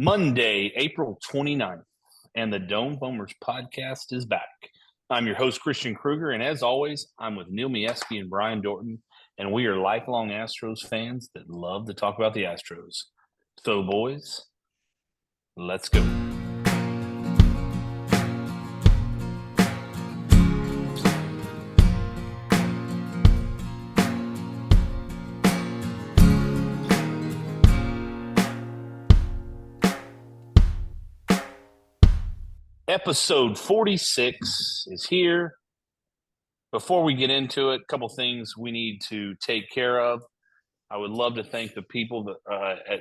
Monday, April 29th, and the Dome Bombers podcast is back. I'm your host, Christian Kruger, and as always, I'm with Neil Mieski and Brian Dorton, and we are lifelong Astros fans that love to talk about the Astros. So, boys, let's go. Episode 46 is here. Before we get into it, a couple things we need to take care of. I would love to thank the people that,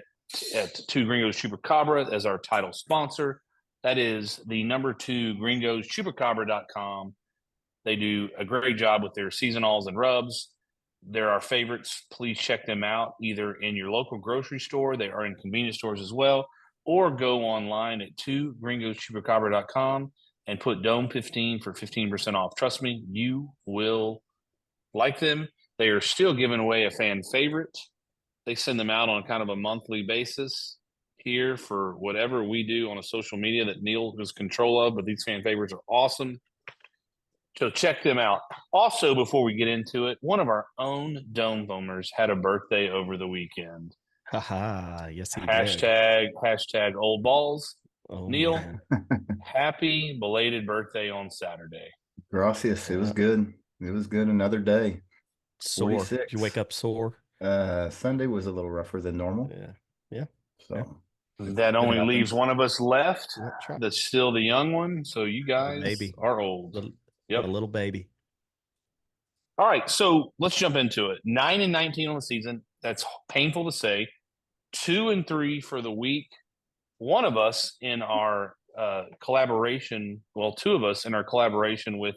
at Two Gringos Chupacabra as our title sponsor. That is the number 2 Gringos Chupacabra.com. They do a great job with their seasonals and rubs. They're our favorites. Please check them out either in your local grocery store. They are in convenience stores as well. Or go online at 2gringoschupacabra.com and put Dome15 for 15% off. Trust me, you will like them. They are still giving away a fan favorite. They send them out on kind of a monthly basis here for whatever we do on a social media that Neil has control of, but these fan favorites are awesome. So check them out. Also, before we get into it, one of our own Dome Bombers had a birthday over the weekend. Haha, yes, he Hashtag old balls. Oh, Neil, man. happy belated birthday on Saturday. Gracias. It was good. It was good. Another day. Sore. 46. Did you wake up sore? Sunday was a little rougher than normal. Yeah. So that only leaves one of us left. That's right. That's still the young one. So you guys baby. are old. A little baby. All right, so let's jump into it. 9-19 on the season. That's painful to say. 2-3 for the week. One of us in our collaboration, well, two of us in our collaboration with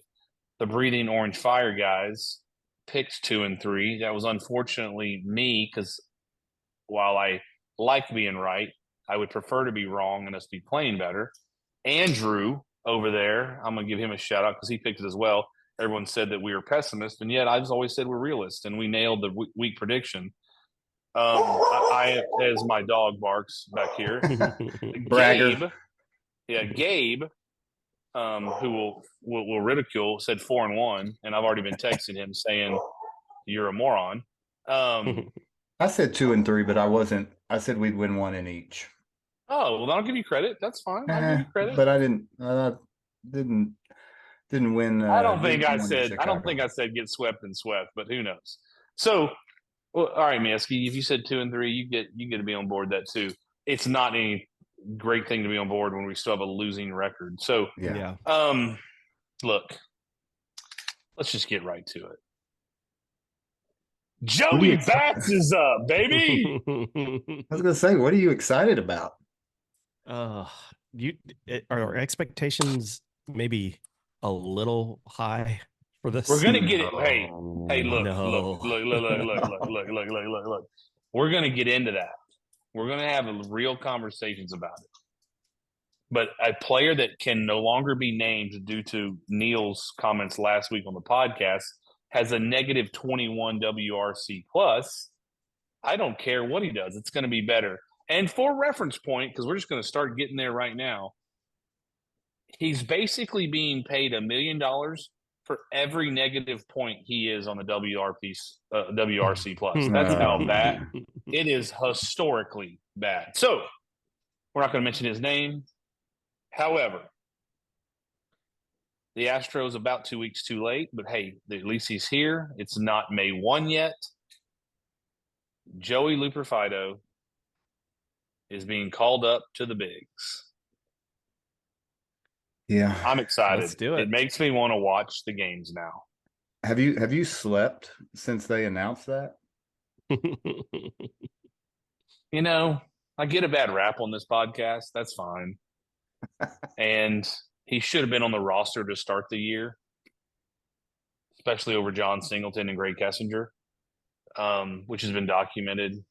the Breathing Orange Fire guys picked 2-3. That was unfortunately me because while I like being right, I would prefer to be wrong and us be playing better. Andrew over there, I'm going to give him a shout out because he picked it as well. Everyone said that we were pessimists, and yet I've always said we're realists, and we nailed the week prediction. I as my dog barks back here, Bragger. Gabe, who will ridicule, said 4-1, and I've already been texting him saying you're a moron. I said 2-3, but I wasn't. I said we'd win one in each. Oh, well, I'll give you credit. That's fine. I'll give you credit. But I didn't win. I don't think I said get swept and swept, but who knows? So. Well, all right, Mieski, if you said 2-3, you get to be on board that too. It's not any great thing to be on board when we still have a losing record. So, Yeah. Look, let's just get right to it. Joey Bats is up, baby. I was gonna say, what are you excited about? Are our expectations maybe a little high for this? We're gonna get it. Hey, look. We're gonna get into that. We're gonna have real conversations about it. But a player that can no longer be named due to Neil's comments last week on the podcast has a negative 21 WRC plus. I don't care what he does; it's going to be better. And for reference point, because we're just going to start getting there right now, he's basically being paid $1 million for every negative point he is on the WRC plus. That's how bad it is, historically bad. So we're not going to mention his name. However, the Astros about 2 weeks too late, but hey, at least he's here. It's not May 1 yet. Joey Loperfido is being called up to the bigs. Yeah, I'm excited. Let's do it. It makes me want to watch the games now. Have you slept since they announced that? You know, I get a bad rap on this podcast. That's fine. And he should have been on the roster to start the year, especially over John Singleton and Gray Kessinger, which has been documented.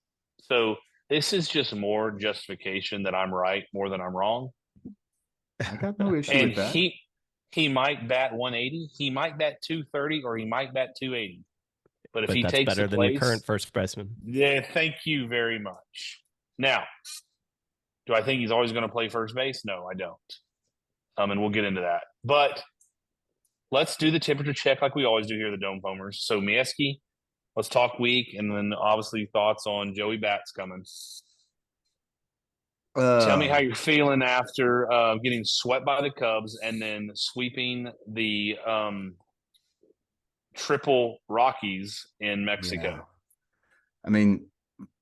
So this is just more justification that I'm right more than I'm wrong. I got no issue And with that. he might bat 180, he might bat 230, or he might bat 280. But if But he that's takes better the than place, your current first baseman. yeah, thank you very much. Now, Do I think he's always going to play first base? No, I don't. And we'll get into that. But let's do the temperature check like we always do here at the Dome Foamers. So, Mieski, let's talk week, and then obviously thoughts on Joey Bats coming. Tell me how you're feeling after getting swept by the Cubs and then sweeping the triple Rockies in Mexico. Yeah. I mean,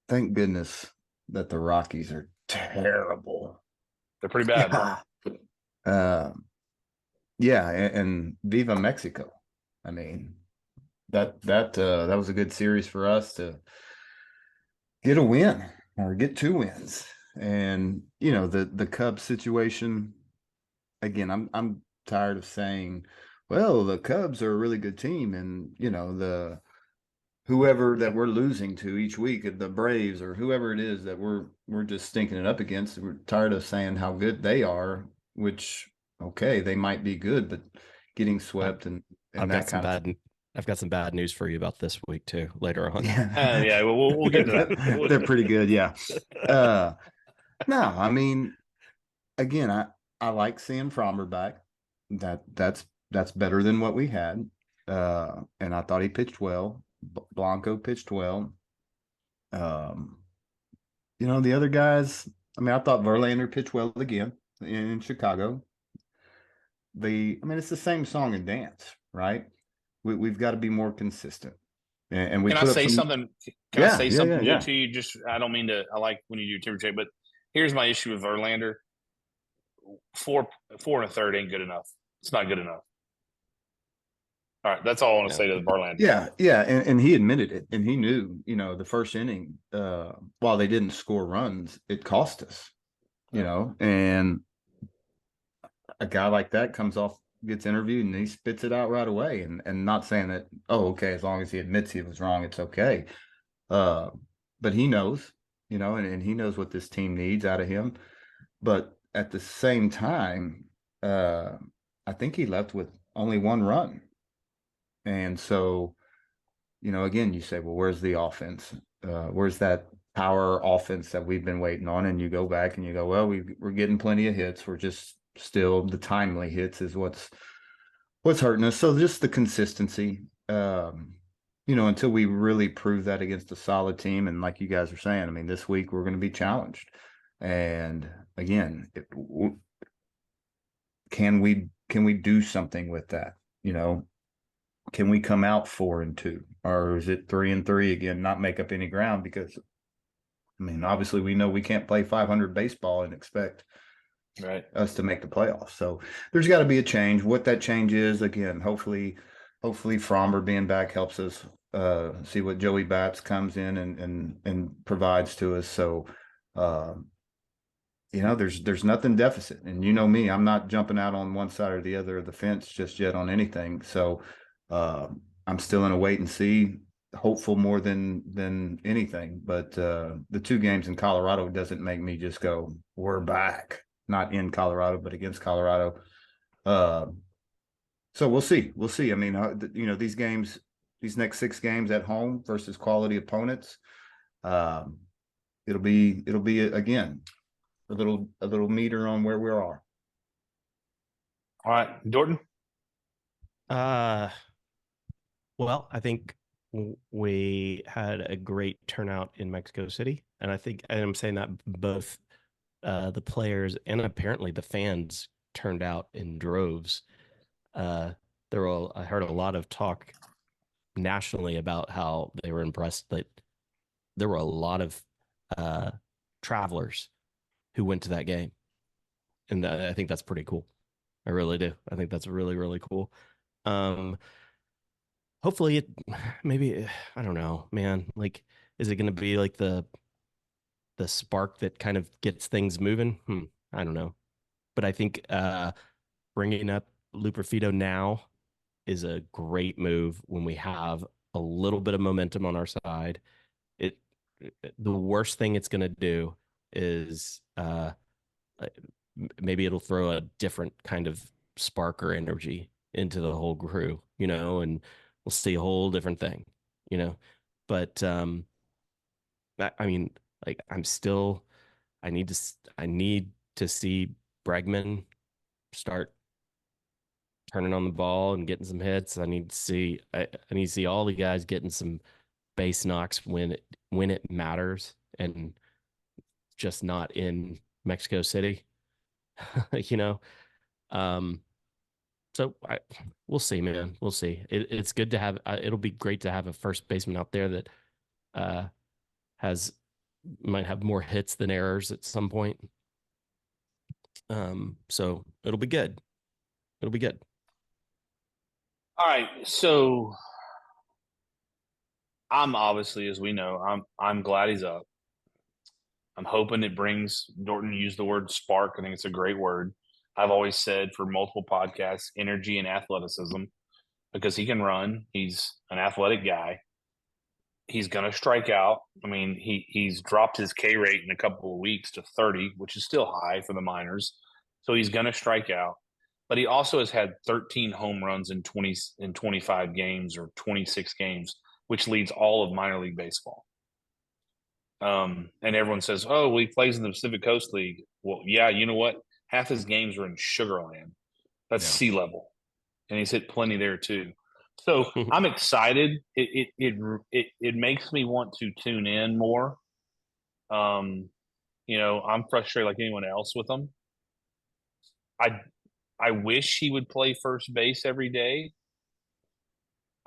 thank goodness that the Rockies are terrible. They're pretty bad. Yeah, and Viva Mexico. I mean, that was a good series for us to get a win or get 2 wins. And the Cubs situation, again, I'm tired of saying, well, the Cubs are a really good team, and the whoever that we're losing to each week, the Braves or whoever it is that we're just stinking it up against. We're tired of saying how good they are, which okay, they might be good, but getting swept and I've that got some kind bad. I've got some bad news for you about this week too. Later on. Yeah, we'll get to that. They're pretty good, yeah. No, I mean, again, I like seeing Frommer back. That's better than what we had. And I thought he pitched well. Blanco pitched well. The other guys, I mean, I thought Verlander pitched well again in Chicago. It's the same song and dance, right? We've got to be more consistent. And we Can put I up say some, something? Can I say something yeah. to you? Just I don't mean to. I like when you do temperature check, but here's my issue with Verlander. 4 1/3 ain't good enough. It's not good enough. All right, that's all I want to say to the Verlander. Yeah, and he admitted it, and he knew, the first inning, while they didn't score runs, it cost us, and a guy like that comes off, gets interviewed, and he spits it out right away, and not saying that, oh, okay, as long as he admits he was wrong, it's okay. But he knows, and he knows what this team needs out of him. But at the same time, I think he left with only 1 run. And so, again, you say, well, where's the offense? Where's that power offense that we've been waiting on? And you go back and you go, well, we're getting plenty of hits. We're just still the timely hits is what's hurting us. So just the consistency, until we really prove that against a solid team. And like you guys are saying, I mean, this week we're going to be challenged. And again, can we do something with that? Can we come out 4-2, or is it 3-3 again? Not make up any ground, because I mean, obviously we know we can't play 500 baseball and expect us to make the playoffs. So there's got to be a change. What that change is, again, hopefully Frommer being back helps us see what Joey Bats comes in and provides to us. So there's nothing deficit, and me, I'm not jumping out on one side or the other of the fence just yet on anything. So I'm still in a wait and see, hopeful more than anything. But the 2 games in Colorado doesn't make me just go, we're back. Not in Colorado, but against Colorado. So we'll see. I mean, these games, these next 6 games at home versus quality opponents, it'll be again a little meter on where we are. All right, Dorton. Well, I think we had a great turnout in Mexico City, and I think, and I'm saying that both the players and apparently the fans turned out in droves. I heard a lot of talk nationally about how they were impressed that there were a lot of travelers who went to that game, and I think that's pretty cool. I really do. I think that's really, really cool. Hopefully maybe, I don't know, man. Like, is it going to be like the spark that kind of gets things moving? I don't know. But I think bringing up Loperfido now is a great move when we have a little bit of momentum on our side. The worst thing it's going to do is maybe it'll throw a different kind of spark or energy into the whole crew, and we'll see a whole different thing, But I mean, like, I'm still I need to see Bregman start turning on the ball and getting some hits. I need to see all the guys getting some base knocks when it matters, and just not in Mexico City. you know. Um, so we'll see, man. We'll see. It's good to have. It'll be great to have a first baseman out there that uh, has might have more hits than errors at some point. So it'll be good. It'll be good. All right, so I'm obviously, as we know, I'm glad he's up. I'm hoping it brings Dorton used the word spark. I think it's a great word. I've always said for multiple podcasts, energy and athleticism, because he can run. He's an athletic guy. He's going to strike out. I mean, he's dropped his K rate in a couple of weeks to 30, which is still high for the minors. So he's going to strike out. But he also has had 13 home runs in 25 games or 26 games, which leads all of minor league baseball. And everyone says, "Oh, well, he plays in the Pacific Coast League." Well, yeah, you know what? Half his games are in Sugarland. That's sea level, and he's hit plenty there too. So I'm excited. It makes me want to tune in more. I'm frustrated like anyone else with him. I wish he would play first base every day.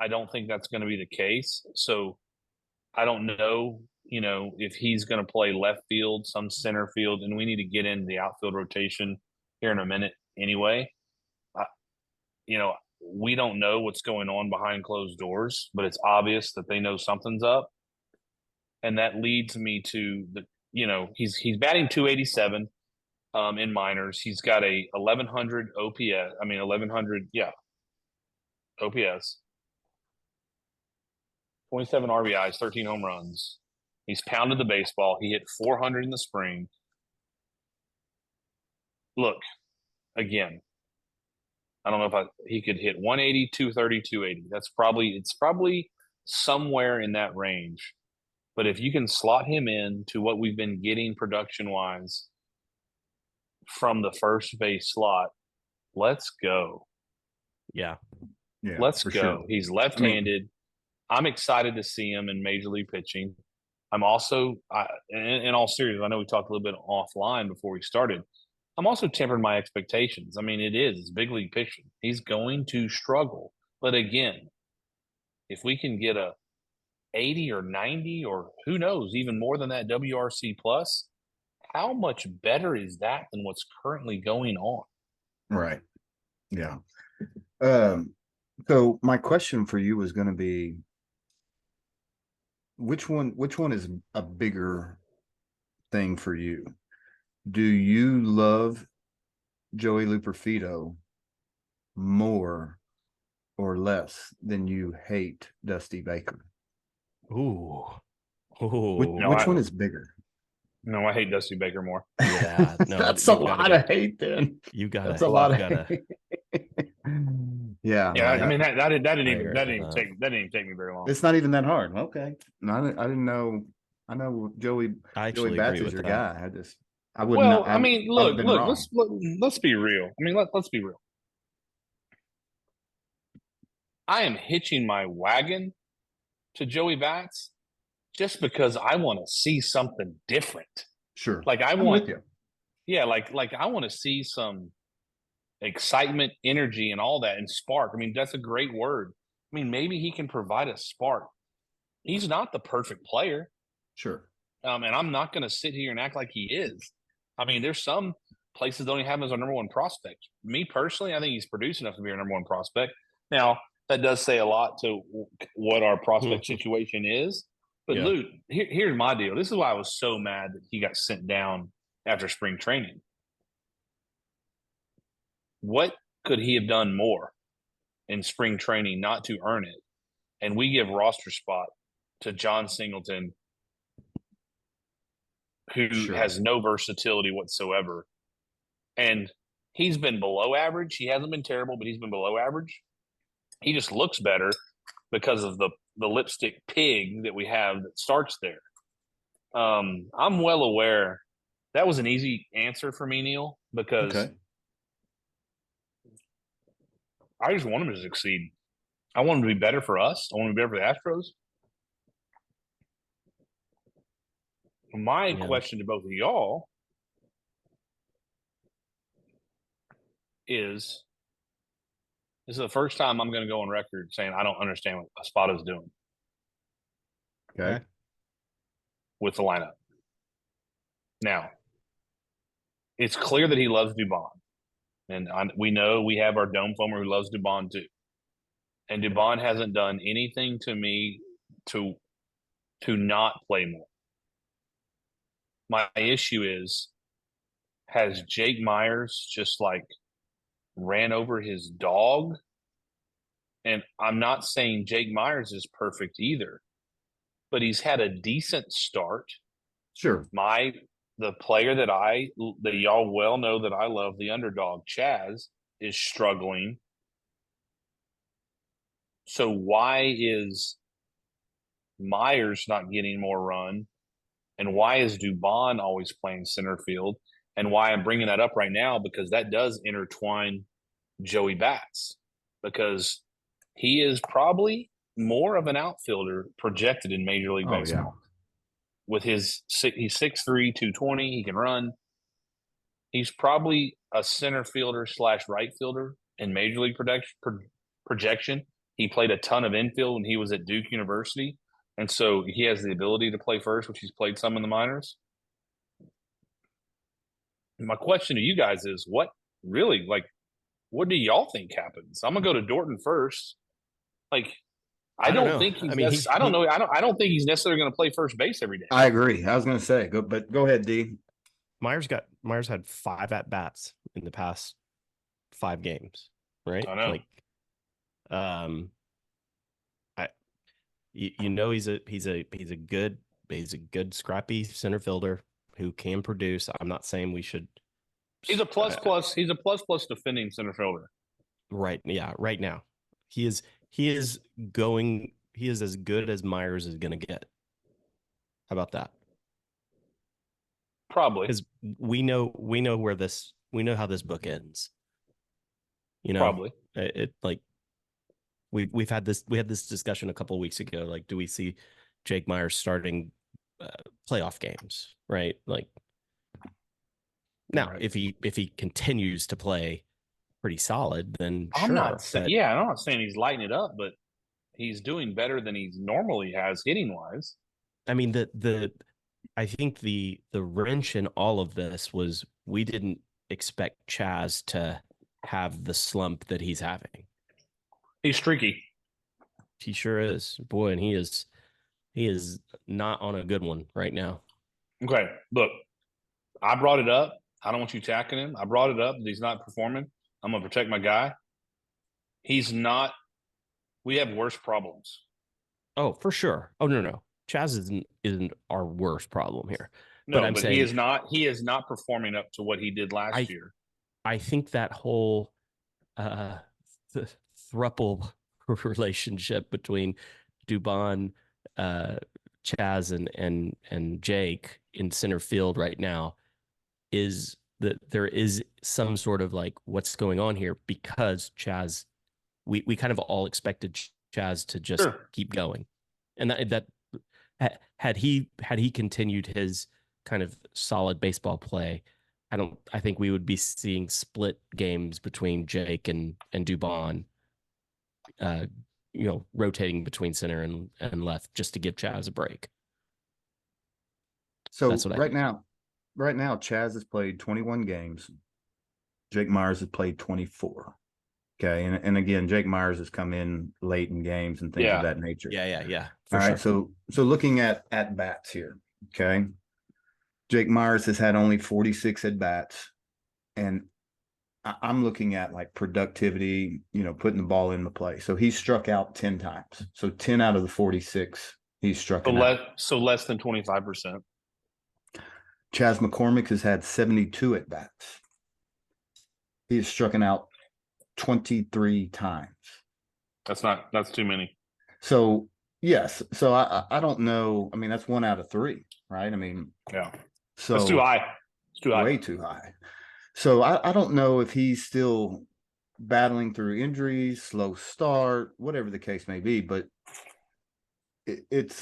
I don't think that's going to be the case. So I don't know, if he's going to play left field, some center field, and we need to get into the outfield rotation here in a minute anyway. Uh, we don't know what's going on behind closed doors, but it's obvious that they know something's up. And that leads me to he's batting 287 in minors. He's got a 1100 OPS. I mean 1100, yeah, OPS. 27 RBIs, 13 home runs. He's pounded the baseball. He hit 400 in the spring. Look, again, I don't know if he could hit 180, 230, 280. It's probably somewhere in that range. But if you can slot him in to what we've been getting production wise from the first base slot, let's go. Yeah. Let's go. Sure. He's left-handed. I'm excited to see him in major league pitching. I'm also, in all seriousness, I know we talked a little bit offline before we started. I'm also tempering my expectations. I mean, it's big league pitching. He's going to struggle. But again, if we can get a 80 or 90 or who knows, even more than that WRC plus, how much better is that than what's currently going on? Right. Yeah. So my question for you was going to be, which one is a bigger thing for you? Do you love Joey Loperfido more or less than you hate Dusty Baker? Ooh. Which one is bigger? No, I hate Dusty Baker more. Yeah, no, that's a lot of hate. Then that's a lot of hate. Yeah, I mean that didn't even take me very long. It's not even that hard. Okay, no, I didn't know. I know Joey Bats is your guy. I wouldn't. Well, I mean, look. Let's be real. I mean, let's be real. I am hitching my wagon to Joey Bats just because I want to see something different. Sure. Like I'm with you. Yeah, like I want to see some excitement, energy, and all that, and spark. I mean, that's a great word. I mean, maybe he can provide a spark. He's not the perfect player. Sure. And I'm not going to sit here and act like he is. I mean, there's some places don't even have him as our number one prospect. Me personally, I think he's produced enough to be our number one prospect. Now, that does say a lot to what our prospect situation is. But Luke, here's my deal. This is why I was so mad that he got sent down after spring training. What could he have done more in spring training not to earn it? And we give roster spot to John Singleton, who has no versatility whatsoever. And he's been below average. He hasn't been terrible, but he's been below average. He just looks better because of the lipstick pig that we have that starts there. I'm well aware that was an easy answer for me, Neil, because Okay. I just want him to succeed. I want him to be better for us. I want him to be better for the Astros. My question to both of y'all is this is the first time I'm going to go on record saying I don't understand what Espada's doing Okay. with the lineup. Now, it's clear that he loves Dubon. And we know we have our dome foamer who loves Dubon too. And Dubon hasn't done anything to me to not play more. My issue is, has Jake Myers just like ran over his dog? And I'm not saying Jake Myers is perfect either, but he's had a decent start. Sure. The player that y'all well know that I love, the underdog, Chaz, is struggling. So why is Myers not getting more run? And why is Dubon always playing center field? And why I'm bringing that up right now, because that does intertwine Joey Bats, because he is probably more of an outfielder projected in Major League Baseball. With he's 6'3", 220, he can run. He's probably a center fielder / right fielder in Major League projection. He played a ton of infield when he was at Duke University. And so he has the ability to play first, which he's played some in the minors. And my question to you guys is, what do y'all think happens? I'm gonna go to Dorton first. I don't think he's. I mean, I don't know. I don't think he's necessarily going to play first base every day. I agree. I was going to say, go ahead, D. Myers had 5 at bats in the past 5 games, right? I know. He's a good scrappy center fielder who can produce. I'm not saying we should. He's a plus. He's a plus defending center fielder. Right. Yeah. Right now, he is as good as Myers is going to get. How about that? Probably. Because we know how this book ends. Probably. We had this discussion a couple of weeks ago. Like, do we see Jake Myers starting playoff games? Right. Like, now, right. if he continues to play pretty solid, then I'm not saying he's lighting it up, but he's doing better than he normally has hitting wise. I mean, I think the wrench in all of this was we didn't expect Chaz to have the slump that he's having. He's streaky. He sure is, boy, and he is not on a good one right now. Okay, look, I brought it up. I don't want you attacking him. I brought it up that he's not performing. I'm gonna protect my guy. He's not. We have worse problems. Oh, for sure. Oh no. Chaz isn't our worst problem here. No, but saying, he is not performing up to what he did last year. I think that whole thruple relationship between Dubon, Chaz, and Jake in center field right now is that there is some sort of like what's going on here, because Chaz, we kind of all expected Chaz to just keep going, and that had he continued his kind of solid baseball play, I think we would be seeing split games between Jake and Dubon, rotating between center and left just to give Chaz a break. So right now, Chaz has played 21 games. Jake Myers has played 24. Okay. And again, Jake Myers has come in late in games and things of that nature. Yeah. All right. So looking at bats here. Okay. Jake Myers has had only 46 at bats. And I'm looking at like productivity, putting the ball into play. So he's struck out 10 times. So 10 out of the 46, he's struck out. So less than 25%. Chas McCormick has had 72 at bats. He's struck out 23 times. That's too many. So yes. So I don't know. I mean, that's 1 out of 3, right? I mean, yeah. So that's too high. too high. way too high. So I don't know if he's still battling through injuries, slow start, whatever the case may be, but it's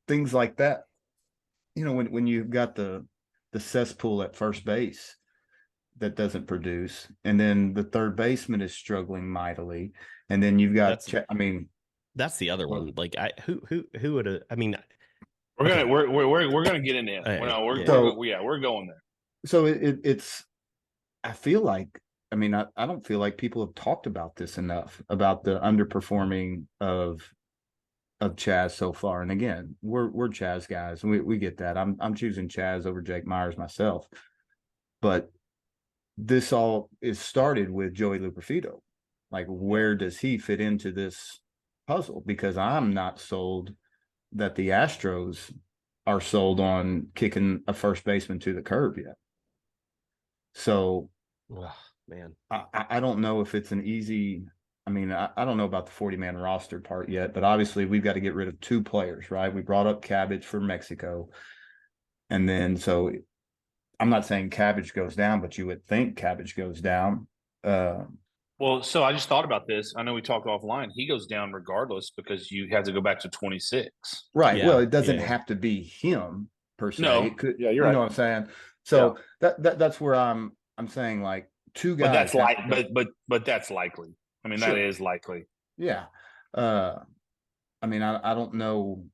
things like that. You know, when you've got the cesspool at first base that doesn't produce, and then the third baseman is struggling mightily, and then you've got that's the other one. Like who would have? I mean, we're gonna get into him. We're going there. So it's. I feel like. I mean, I don't feel like people have talked about this enough about the underperforming of Chaz so far. And again, we're Chaz guys, and we get that. I'm choosing Chaz over Jake Myers myself, but this all is started with Joey Loperfido. Like, where does he fit into this puzzle? Because I'm not sold that the Astros are sold on kicking a first baseman to the curb yet. So, man, I don't know if it's an easy. I mean, I don't know about the 40-man roster part yet, but obviously we've got to get rid of 2 players, right? We brought up Cabbage for Mexico. And then, so I'm not saying Cabbage goes down, but you would think Cabbage goes down. Well, so I just thought about this. I know we talked offline. He goes down regardless because you have to go back to 26. Right. Yeah, well, it doesn't have to be him per se. No. It could, you're you right. know what I'm saying? So that's where I'm saying, like, 2 guys. But that's but that's likely. I mean, that is likely. Yeah. I mean, I don't know.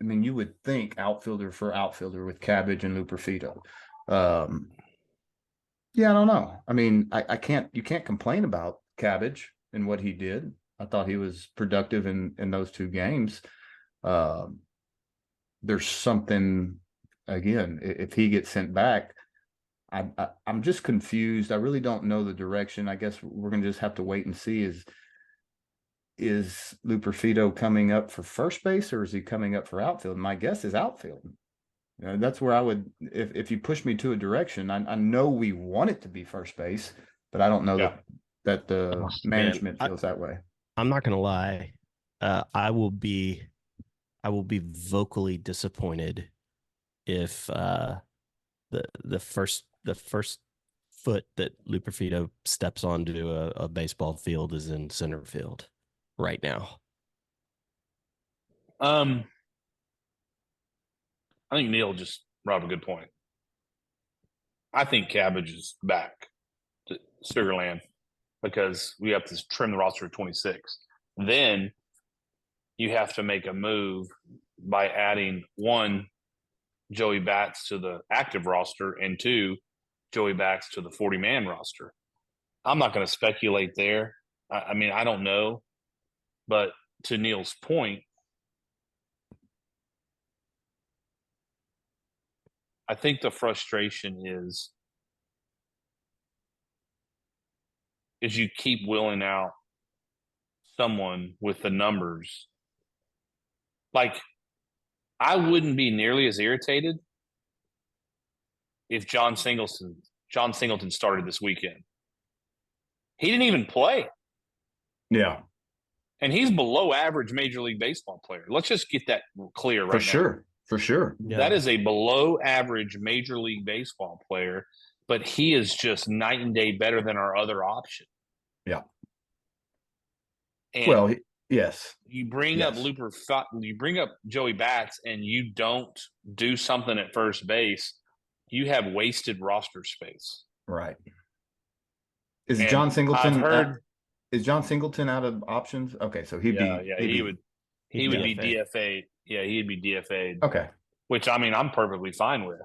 I mean, you would think outfielder for outfielder with Cabbage and Luperfido. Yeah, I don't know. I mean, you can't complain about Cabbage and what he did. I thought he was productive in those 2 games. There's something, again, if he gets sent back, I'm just confused. I really don't know the direction. I guess we're going to just have to wait and see. Is Luperfido coming up for first base, or is he coming up for outfield? My guess is outfield. You know, that's where I would, if you push me to a direction, I know we want it to be first base, but I don't know that the management feels that way. I'm not going to lie. I will be vocally disappointed if the first foot that Luperfido steps onto a baseball field is in center field right now. I think Neil just brought up a good point. I think Cabbage is back to Sugarland because we have to trim the roster to 26. Then you have to make a move by adding 1, Joey Bats to the active roster, and 2, Joey Bats to the 40-man roster. I'm not going to speculate there. I mean, I don't know. But to Neil's point, I think the frustration is you keep willing out someone with the numbers. Like, I wouldn't be nearly as irritated if John Singleton started this weekend. He didn't even play. Yeah. And he's below average Major League Baseball player. Let's just get that clear right now. For sure. Yeah. That is a below average Major League Baseball player, but he is just night and day better than our other option. Yeah. And yes. You bring up Joey Bats, and you don't do something at first base, you have wasted roster space. Right. Is John Singleton out of options? Okay, so he would be DFA'd. Yeah, he'd be DFA'd. Okay. Which, I mean, I'm perfectly fine with.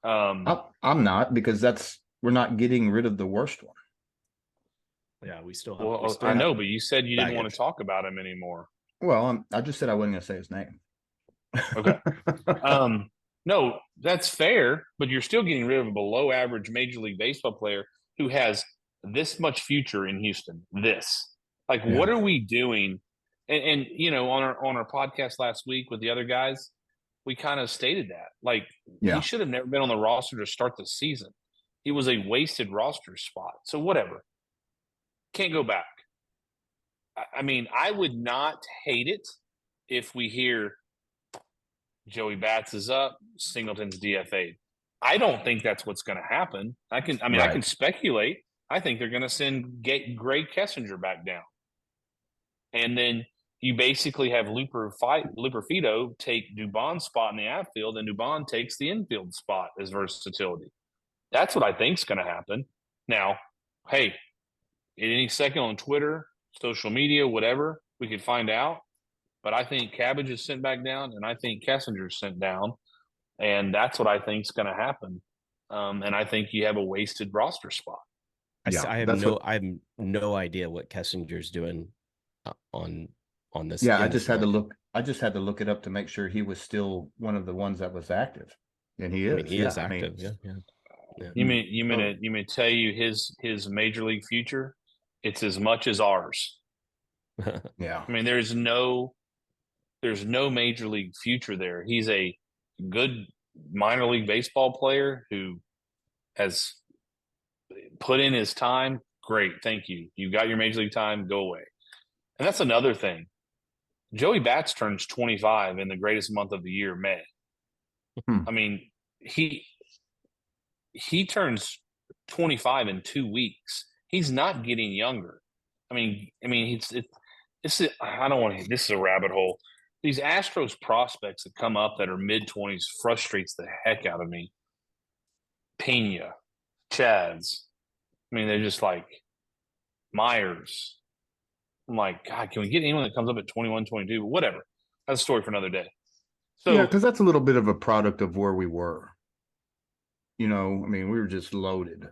I'm not, because we're not getting rid of the worst one. Yeah, we still have. I know, but you said you didn't want to talk about him anymore. Well, I just said I wasn't going to say his name. Okay. No, that's fair, but you're still getting rid of a below average Major League Baseball player who has this much future in Houston. What are we doing? And you know, on our podcast last week with the other guys, we kind of stated that. He should have never been on the roster to start the season. He was a wasted roster spot. So whatever. Can't go back. I mean, I would not hate it if we hear Joey Bats is up, Singleton's DFA'd. I don't think that's what's going to happen. I can Right. speculate. I think they're going to send Gray Kessinger back down, and then you basically have Luperfido take Dubon's spot in the outfield, and Dubon takes the infield spot as versatility. That's what I think is going to happen. Now, hey, at any second on Twitter, social media, whatever, we could find out. But I think Cabbage is sent back down, and I think Kessinger is sent down, and that's what I think is going to happen. And I think you have a wasted roster spot. Yeah, I have that's what. I have no idea what Kessinger's doing on this. Yeah, in I this just had to lineup. look. I just had to look it up to make sure he was still one of the ones that was active, and he I mean, is. he Yeah, is active. Yeah. You may tell you his major league future? It's as much as ours. Yeah. I mean, there's no major league future there. He's a good minor league baseball player who has put in his time. Great, thank you. You got your major league time. Go away. And that's another thing. Joey Bats turns 25 in the greatest month of the year, May. Hmm. I mean, he turns 25 in 2 weeks. He's not getting younger. I mean, I don't want to. This is a rabbit hole. These Astros prospects that come up that are mid 20s frustrates the heck out of me. Pena, Chads. I mean, they're just like Myers. I'm like, God, can we get anyone that comes up at 21, 22? Whatever. That's a story for another day. Yeah, So, because that's a little bit of a product of where we were. I mean, we were just loaded.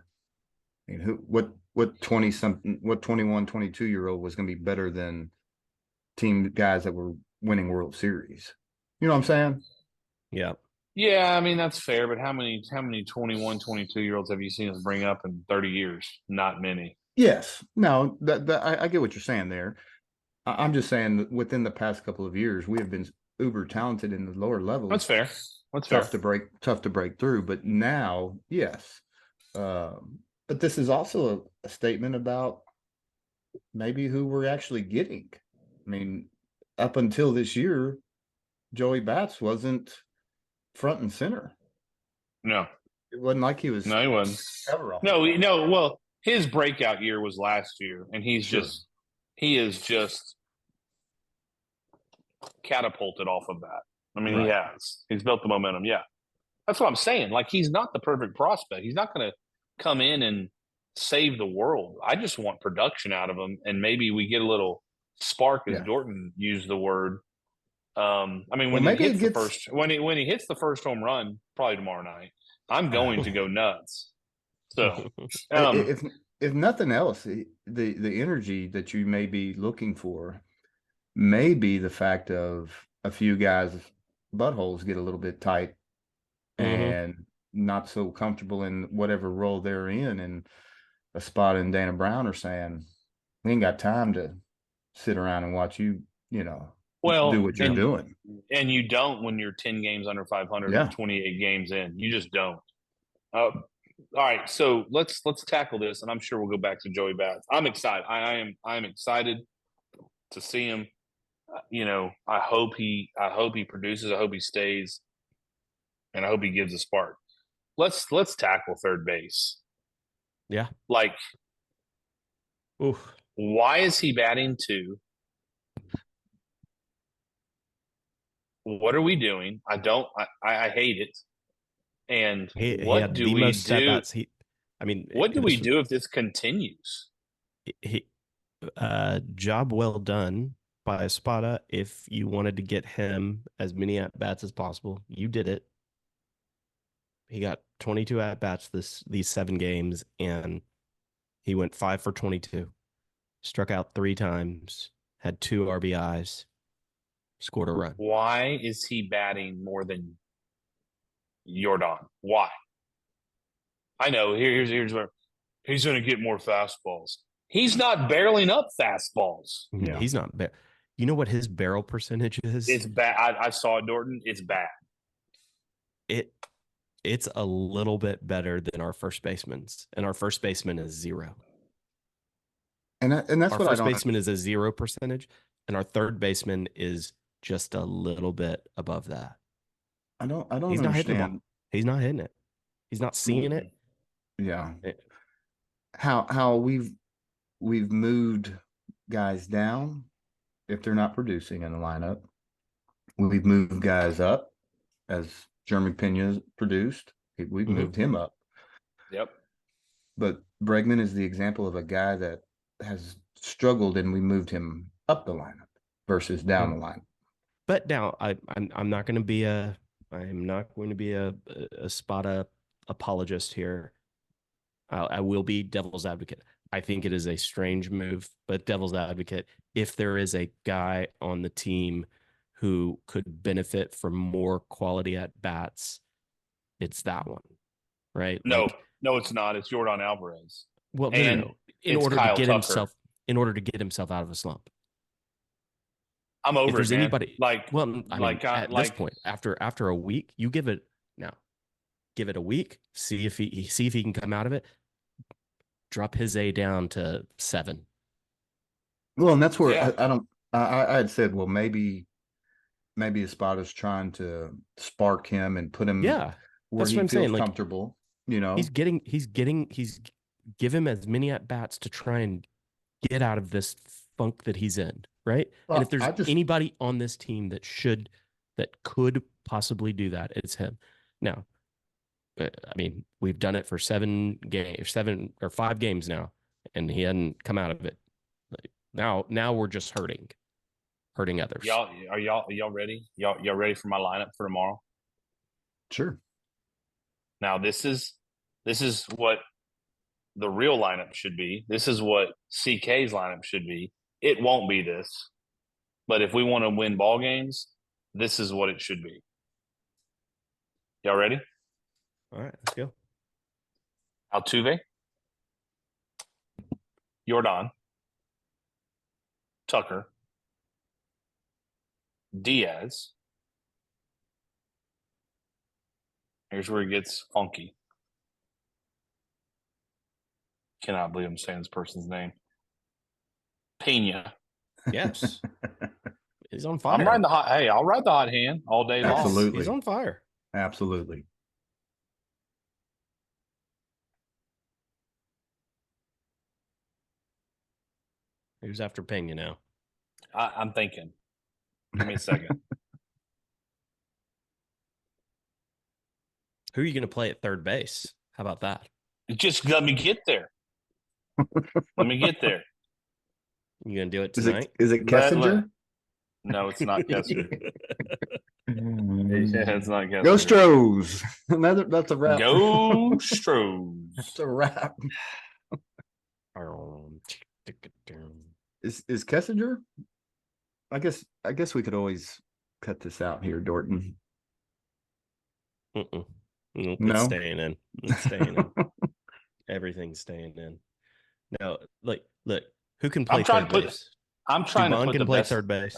I mean, what 20 something, what 21, 22-year-old was going to be better than team guys that were winning World Series? You know what I'm saying? Yeah. yeah, I mean, that's fair. But how many 21, 22-year-olds have you seen us bring up in 30 years? Not many. Yes. No, I get what you're saying there. I'm just saying that within the past couple of years, we have been uber talented in the lower That's levels. fair. That's fair. Tough to break through. But now, yes. But this is also a statement about maybe who we're actually getting. I mean, up until this year, Joey Bats wasn't front and center. No, It wasn't like he was no, he wasn't. ever off. No. Well, his breakout year was last year, and Sure. he is just catapulted off of that. I mean, he Right. has. He's built the momentum. Yeah, that's what I'm saying. Like, he's not the perfect prospect. He's not going to come in and save the world. I just want production out of him, and maybe we get a little spark, as Yeah. Dorton used the word. I mean, Well, when he maybe it hits the gets first when he hits the first home run, probably tomorrow night, I'm going to go nuts. So, if nothing else, the energy that you may be looking for may be the fact of a few guys' buttholes get a little bit tight and not so comfortable in whatever role they're in, and a spot in Dana Brown are saying, we ain't got time to sit around and watch you, do well, what you're doing. and you don't when you're 10 games under 500 Yeah. and 28 games in. You just don't. All right, so let's tackle this, and I'm sure we'll go back to Joey Bats. I'm excited. I'm excited to see him. I hope he produces. I hope he stays, and I hope he gives a spark. Let's tackle third base. Yeah. Like, Oof. why is he batting two? What are we doing? I hate it. And He what had do the we most at do? bats. I mean, What do we do if this continues? he job well done by Espada. If you wanted to get him as many at bats as possible, you did it. He got 22 at bats these 7 games, and he went 5 for 22, struck out 3 times, had 2 RBIs, scored a run. Why is he batting more than Jordan? Why? I know. Here's where he's going to get more fastballs. He's not barreling up fastballs. Yeah. He's not bad. You know what his barrel percentage is? It's bad. I saw it, Dorton. It's bad. It's a little bit better than our first baseman's, and our first baseman is 0. And that's Our what I first don't. baseman is a 0 percentage, and our third baseman is just a little bit above that. I don't He's not hitting the ball. understand. He's not hitting it. He's not seeing it. Yeah. How we've moved guys down if they're not producing in the lineup. We've moved guys up as Jeremy Pena's produced. We've moved him up. Yep. But Bregman is the example of a guy that has struggled, and we moved him up the lineup versus down the lineup. But now I'm not going to be a spot up apologist here. I will be devil's advocate. I think it is a strange move, but devil's advocate, if there is a guy on the team who could benefit from more quality at bats, it's that one, right? No, Like, no, it's not. It's Jordan Alvarez. well, And no. In it's order Kyle to get Tucker. himself out of a slump. I'm If over it, there's man. anybody, Like, well, I mean, at this like, point, after a week, you give it a week, see if he can come out of it. Drop his A down to 7. Well, and that's where Yeah. I had said, well, maybe a spot is trying to spark him and put him Yeah, where that's he what I'm feels saying. Like, comfortable. You know, he's give him as many at bats to try and get out of this funk that he's in, right? And if well, there's anybody on this team that could possibly do that, it's him. Now, I mean, we've done it for 7 or 5 games now, and he hadn't come out of it. Like, now we're just hurting others. Y'all ready? Y'all ready for my lineup for tomorrow? Sure. Now this is what the real lineup should be. This is what CK's lineup should be. It won't be this, but if we want to win ball games, this is what it should be. Y'all ready? All right, let's go. Altuve, Jordan, Tucker, Diaz. Here's where it gets funky. Cannot believe I'm saying this person's name. Pena. Yes. He's on fire. I'm riding the hot. Hey, I'll ride the hot hand all day long. Absolutely. He's on fire. Absolutely. Who's after Pena now? I'm thinking. Give me a second. Who are you going to play at third base? How about that? Just let me get there. Let me get there. You going to do it tonight? Is it Kessinger? No, it's not Kessinger. Yeah, it's not Kessinger. Go Stros. That's a wrap. Go Stros. That's a wrap. Is Kessinger? I guess we could always cut this out here, Dorton. Nope, No? it's staying in. It's staying in. Everything's staying in. No, look. Who can play third base? I'm trying Dubon to put can the play best. third base.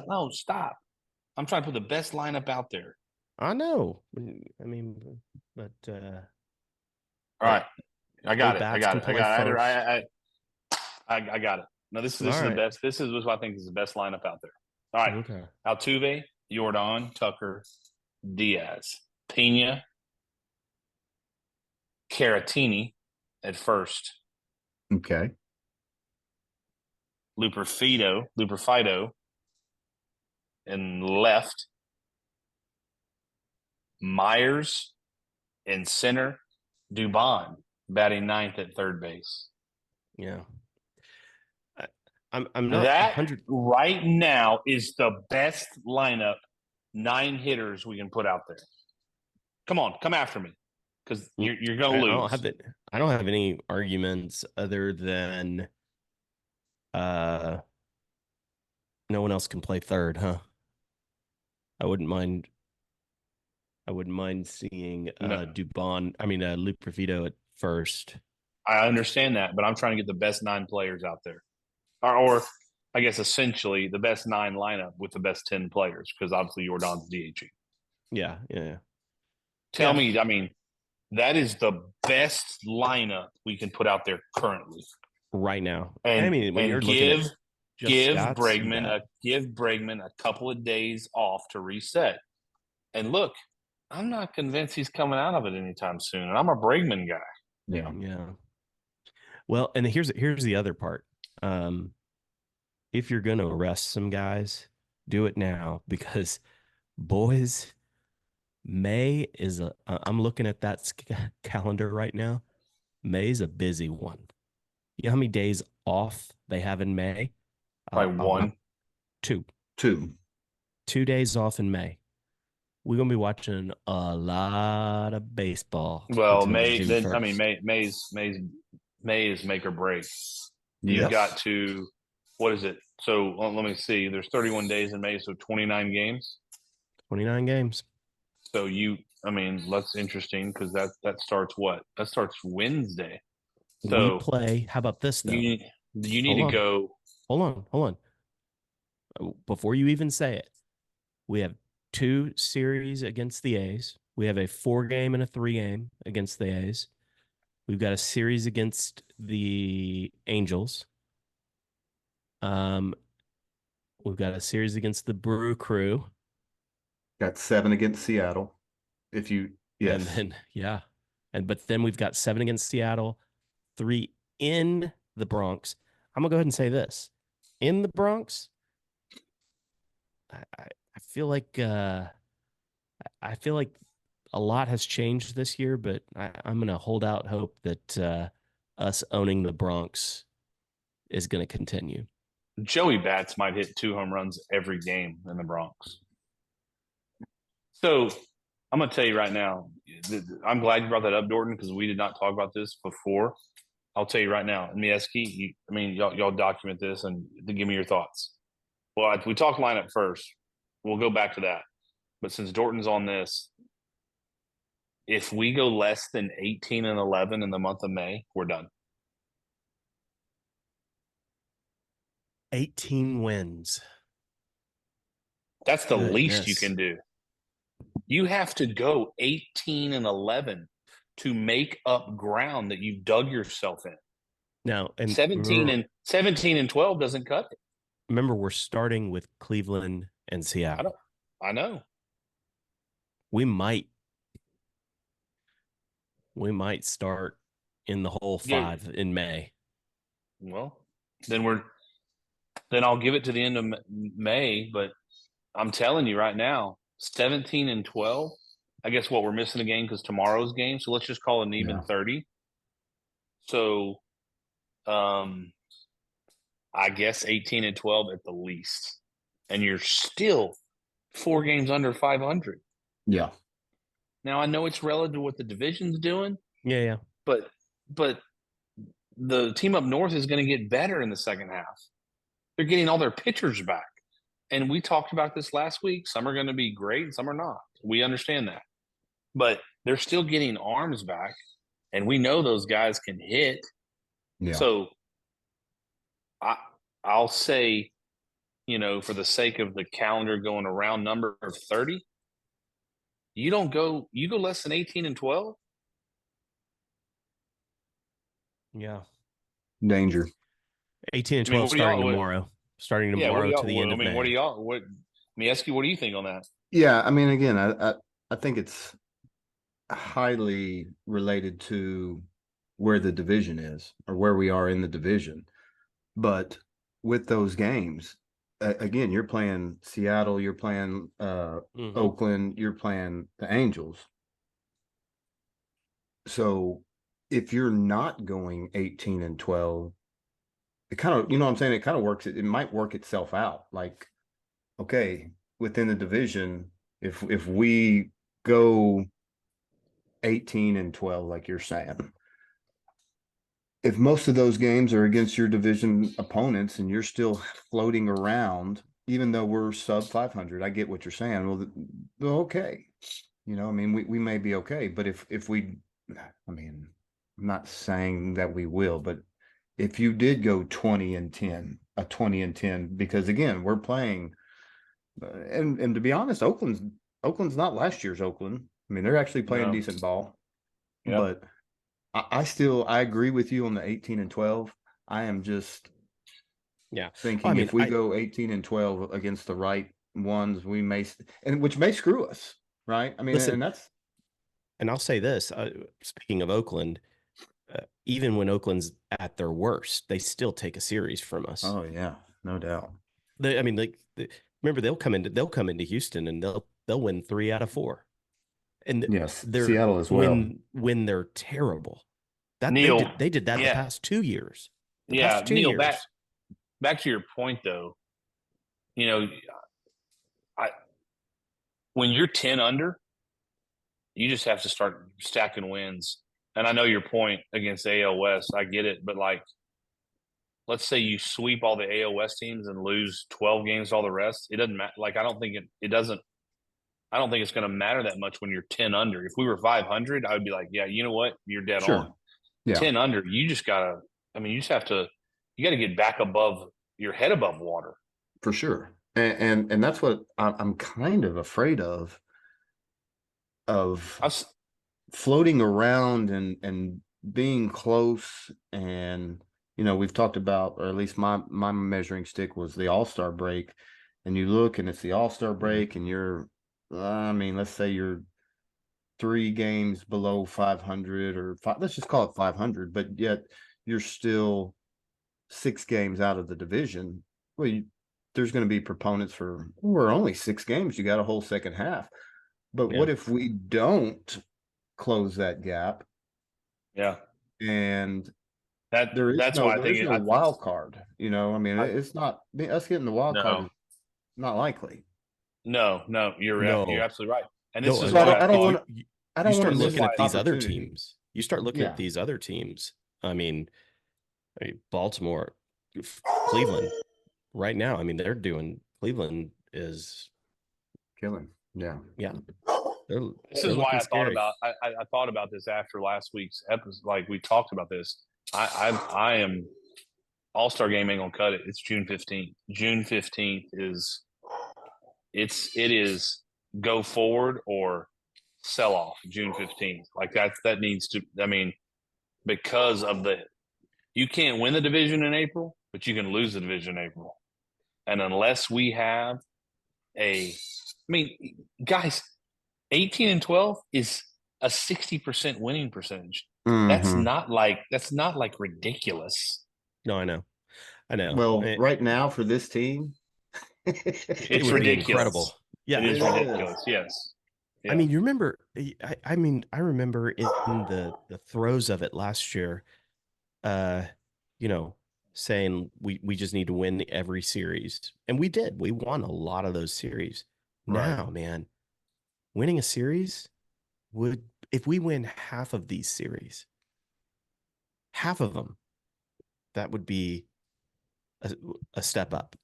No, stop. I'm trying to put the best lineup out there. I know. I mean, but all right, I got it. I got it. No, this is the best. This is what I think is the best lineup out there. All right. Okay. Altuve, Jordan, Tucker, Diaz, Pena, Caratini at first. Okay. Luperfido in left. Myers in center. Dubon batting 9th at third base. Yeah. I'm not that 100 right now is the best lineup 9 hitters we can put out there. Come on, come after me, because you're gonna lose. I don't have any arguments other than no one else can play third, huh? I wouldn't mind seeing Loperfido at first. I understand that, but I'm trying to get the best 9 players out there. Or I guess essentially the best 9 lineup with the best 10 players, because obviously Jordan's DHing. Yeah. Tell me, I mean, that is the best lineup we can put out there currently. Right now. And, I mean, when you're give stats, Bregman a couple of days off to reset. And look, I'm not convinced he's coming out of it anytime soon. And I'm a Bregman guy. Yeah. Yeah. Well, and here's the other part. If you're going to arrest some guys, do it now because boys, May is I'm looking at that calendar right now. May's a busy one. You know how many days off they have in May? Like one. Two. Two. 2 days off in May. We're gonna be watching a lot of baseball Well, until May June then 1st. May is make or break. You've Yes. got to what is it? So let me see. There's 31 days in May, so 29 games. 29 games. So that's interesting because that starts what? That starts Wednesday. We So play. How about this though? you need Hold to on. go. Hold on. Before you even say it, we have 2 series against the A's. We have a 4-game and a 3-game against the A's. We've got a series against the Angels. We've got a series against the Brew Crew. Got 7 against Seattle. And then but then we've got 7 against Seattle, 3 in the Bronx. I'm gonna go ahead and say this. In the Bronx, I feel like a lot has changed this year, but I'm gonna hold out hope that us owning the Bronx is gonna continue. Joey Bats might hit 2 home runs every game in the Bronx. So I'm going to tell you right now. I'm glad you brought that up, Dorton, because we did not talk about this before. I'll tell you right now, Mieski, y'all document this and give me your thoughts. Well, we talk lineup first. We'll go back to that. But since Dorton's on this, if we go less than 18-11 in the month of May, we're done. 18 wins. That's the least you Goodness. can do. You have to go 18-11 to make up ground that you dug yourself in. Now, and 17 and 12 doesn't cut it. remember, we're starting with Cleveland and Seattle. I know. We might start in the whole 5 in May. Well, then I'll give it to the end of May, but I'm telling you right now, 17 and 12. I guess we're missing a game because tomorrow's game, so let's just call it an even 30. So, I guess 18 and 12 at the least, and you're still 4 games under 500. Yeah. Now I know it's relative to what the division's doing. Yeah. But the team up north is going to get better in the second half. They're getting all their pitchers back. And we talked about this last week. Some are going to be great and some are not. We understand that. But they're still getting arms back. And we know those guys can hit. Yeah. So I'll say, for the sake of the calendar going around number of 30, you go less than 18 and 12. Yeah. Danger. 18 and 12 starting tomorrow. Starting tomorrow to the end of May. What do you think on that? Yeah, again, I think it's highly related to where the division is or where we are in the division. But with those games, again, you're playing Seattle, you're playing Oakland, you're playing the Angels. So if you're not going 18 and 12, it kind of, what I'm saying? It kind of works. It might work itself out. Like, okay, within the division, if we go 18 and 12, like you're saying, if most of those games are against your division opponents and you're still floating around, even though we're sub 500, I get what you're saying. Well, okay. We may be okay, but if we, I'm not saying that we will, but if you did go 20 and 10, because again, we're playing, and to be honest, Oakland's not last year's Oakland. They're actually playing decent ball, but I agree with you on the 18 and 12. I am just thinking if we go 18 and 12 against the right ones, we may, which may screw us. right? I mean, Listen, and that's and I'll say this, speaking of Oakland, even when Oakland's at their worst, they still take a series from us. oh yeah, no doubt. I mean, remember they'll come into Houston and they'll win 3 out of 4, and Yes, they're Seattle as well. when they're terrible. That Neil, they did that the yeah, past 2 years. The yeah, past two Neil. years. Back to your point though. You know, I when you're 10 under, you just have to start stacking wins. And I know your point against AL West. I get it, but like, let's say you sweep all the AL West teams and lose 12 games to all the rest. It doesn't matter. Like, I don't think it doesn't. I don't think it's going to matter that much when you're 10 under. If we were 500, I would be like, yeah, you know what, you're dead on. Sure. Yeah, 10 under, you just gotta. I mean, you just have to. You got to get back above your head above water. for sure. And that's what I'm kind of afraid of I was, floating around and being close. And we've talked about, or at least my measuring stick was the All-Star break, and you look and it's the All-Star break, and you're, I mean, let's say you're 3 games below 500, or let's just call it 500, but yet you're still 6 games out of the division. Well, there's going to be proponents for, we're only 6 games, you got a whole second half. But Yeah. what if we don't close that gap? yeah. And there's Why I think no wild card. I mean, it's not us getting the wild card no, is not likely. no. You're No, absolutely right. And this no. is So why I don't thought want to. I You don't want start to miss looking that at these other opportunity. teams. You start looking Yeah. at these other teams. I mean, Baltimore, Cleveland, right now. I mean, they're doing. Cleveland is, Killing. Yeah. yeah. this They're is why looking I thought scary. about I thought about this after last week's episode. Like we talked about this. I am All-Star game ain't gonna cut it. It's June 15th. June 15th it is go forward or sell off June 15th. Like that needs to, I mean, because of you can't win the division in April, but you can lose the division in April. And unless we have I mean, guys, 18 and 12 is a 60% winning percentage. Mm-hmm. That's not like ridiculous. No, I know. Well, right now for this team, It It's would be ridiculous. incredible. It Yeah. is ridiculous. Yes. Yeah. I mean, you remember? I mean, I remember in the throes of it last year. Uh, saying we just need to win every series, and we did. We won a lot of those series. Right. Now, man, winning a series would, if we win half of these series, half of them, that would be a step up,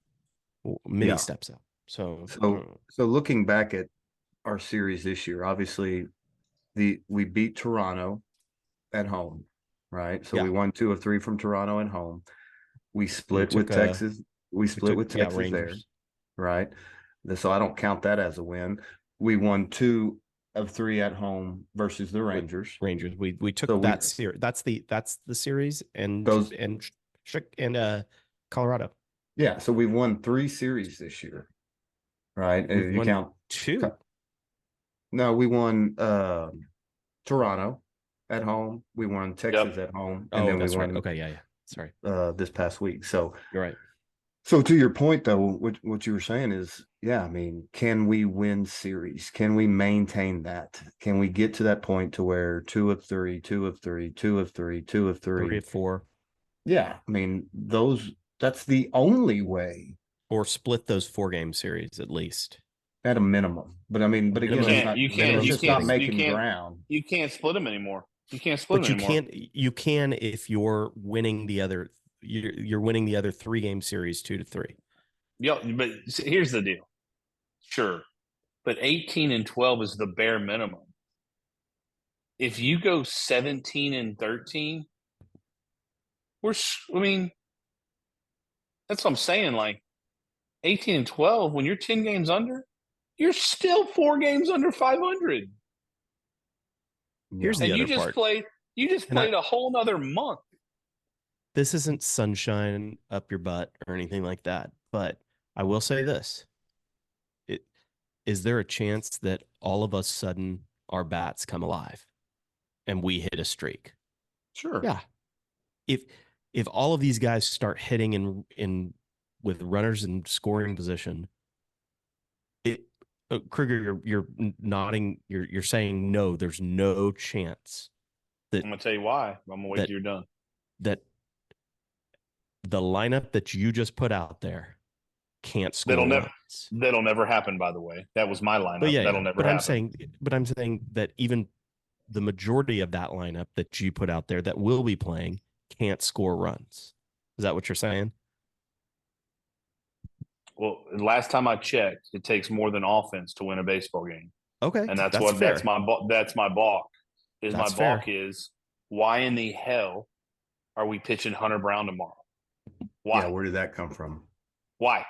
many Yeah. steps up. So So looking back at our series this year, obviously we beat Toronto at home, right? So yeah, we won 2 of 3 from Toronto at home. We we split took with Texas. We split with Texas there, Rangers. right? So I don't count that as a win. We won 2 of 3 at home versus the Rangers. Rangers. We took So that series. That's the series, and those, Colorado. yeah. So we've won 3 series this year, right? We've You won count 2. No, we won Toronto at home. We won Texas Yep. at home, and Oh, then we that's right. won Okay, yeah. Sorry, this past week. So you're right. So to your point, though, what you were saying is, yeah, I mean, can we win series? Can we maintain that? Can we get to that point to where 2 of 3, 2 of 3, 2 of 3, 2 of 3? 3 or 4, Yeah, I mean, that's the only way or split those 4-game series at least. at a minimum. But I mean, but again, Minimum it's just not splitting. making ground. You can't split them anymore. You can't split But them anymore. you can if you're winning the other. You're winning the other 3-game series 2-3. Yeah, but here's the deal. Sure, but 18 and 12 is the bare minimum. If you go 17 and 13, I mean, that's what I'm saying. Like 18 and 12, when you're 10 games under, you're still 4 games under 500. Here's the And other part. You just played a whole nother month. This isn't sunshine up your butt or anything like that, but I will say this. is there a chance that all of a sudden our bats come alive and we hit a streak? Sure. Yeah. If all of these guys start hitting in with runners in scoring position, it Kruger, you're nodding, you're saying no, there's no chance I'm gonna tell you why. I'm gonna wait that till you're done. that the lineup that you just put out there can't That'll score never runs. that'll never happen, by the way. That was my lineup. But That'll never but happen. I'm saying that even the majority of that lineup that you put out there that will be playing can't score runs. Is that what you're saying? Well, last time I checked, it takes more than offense to win a baseball game. Okay, And that's that's what that's fair. my balk. Is my That's fair. balk is why in the hell are we pitching Hunter Brown tomorrow? Why? Yeah, where did that come from? Why?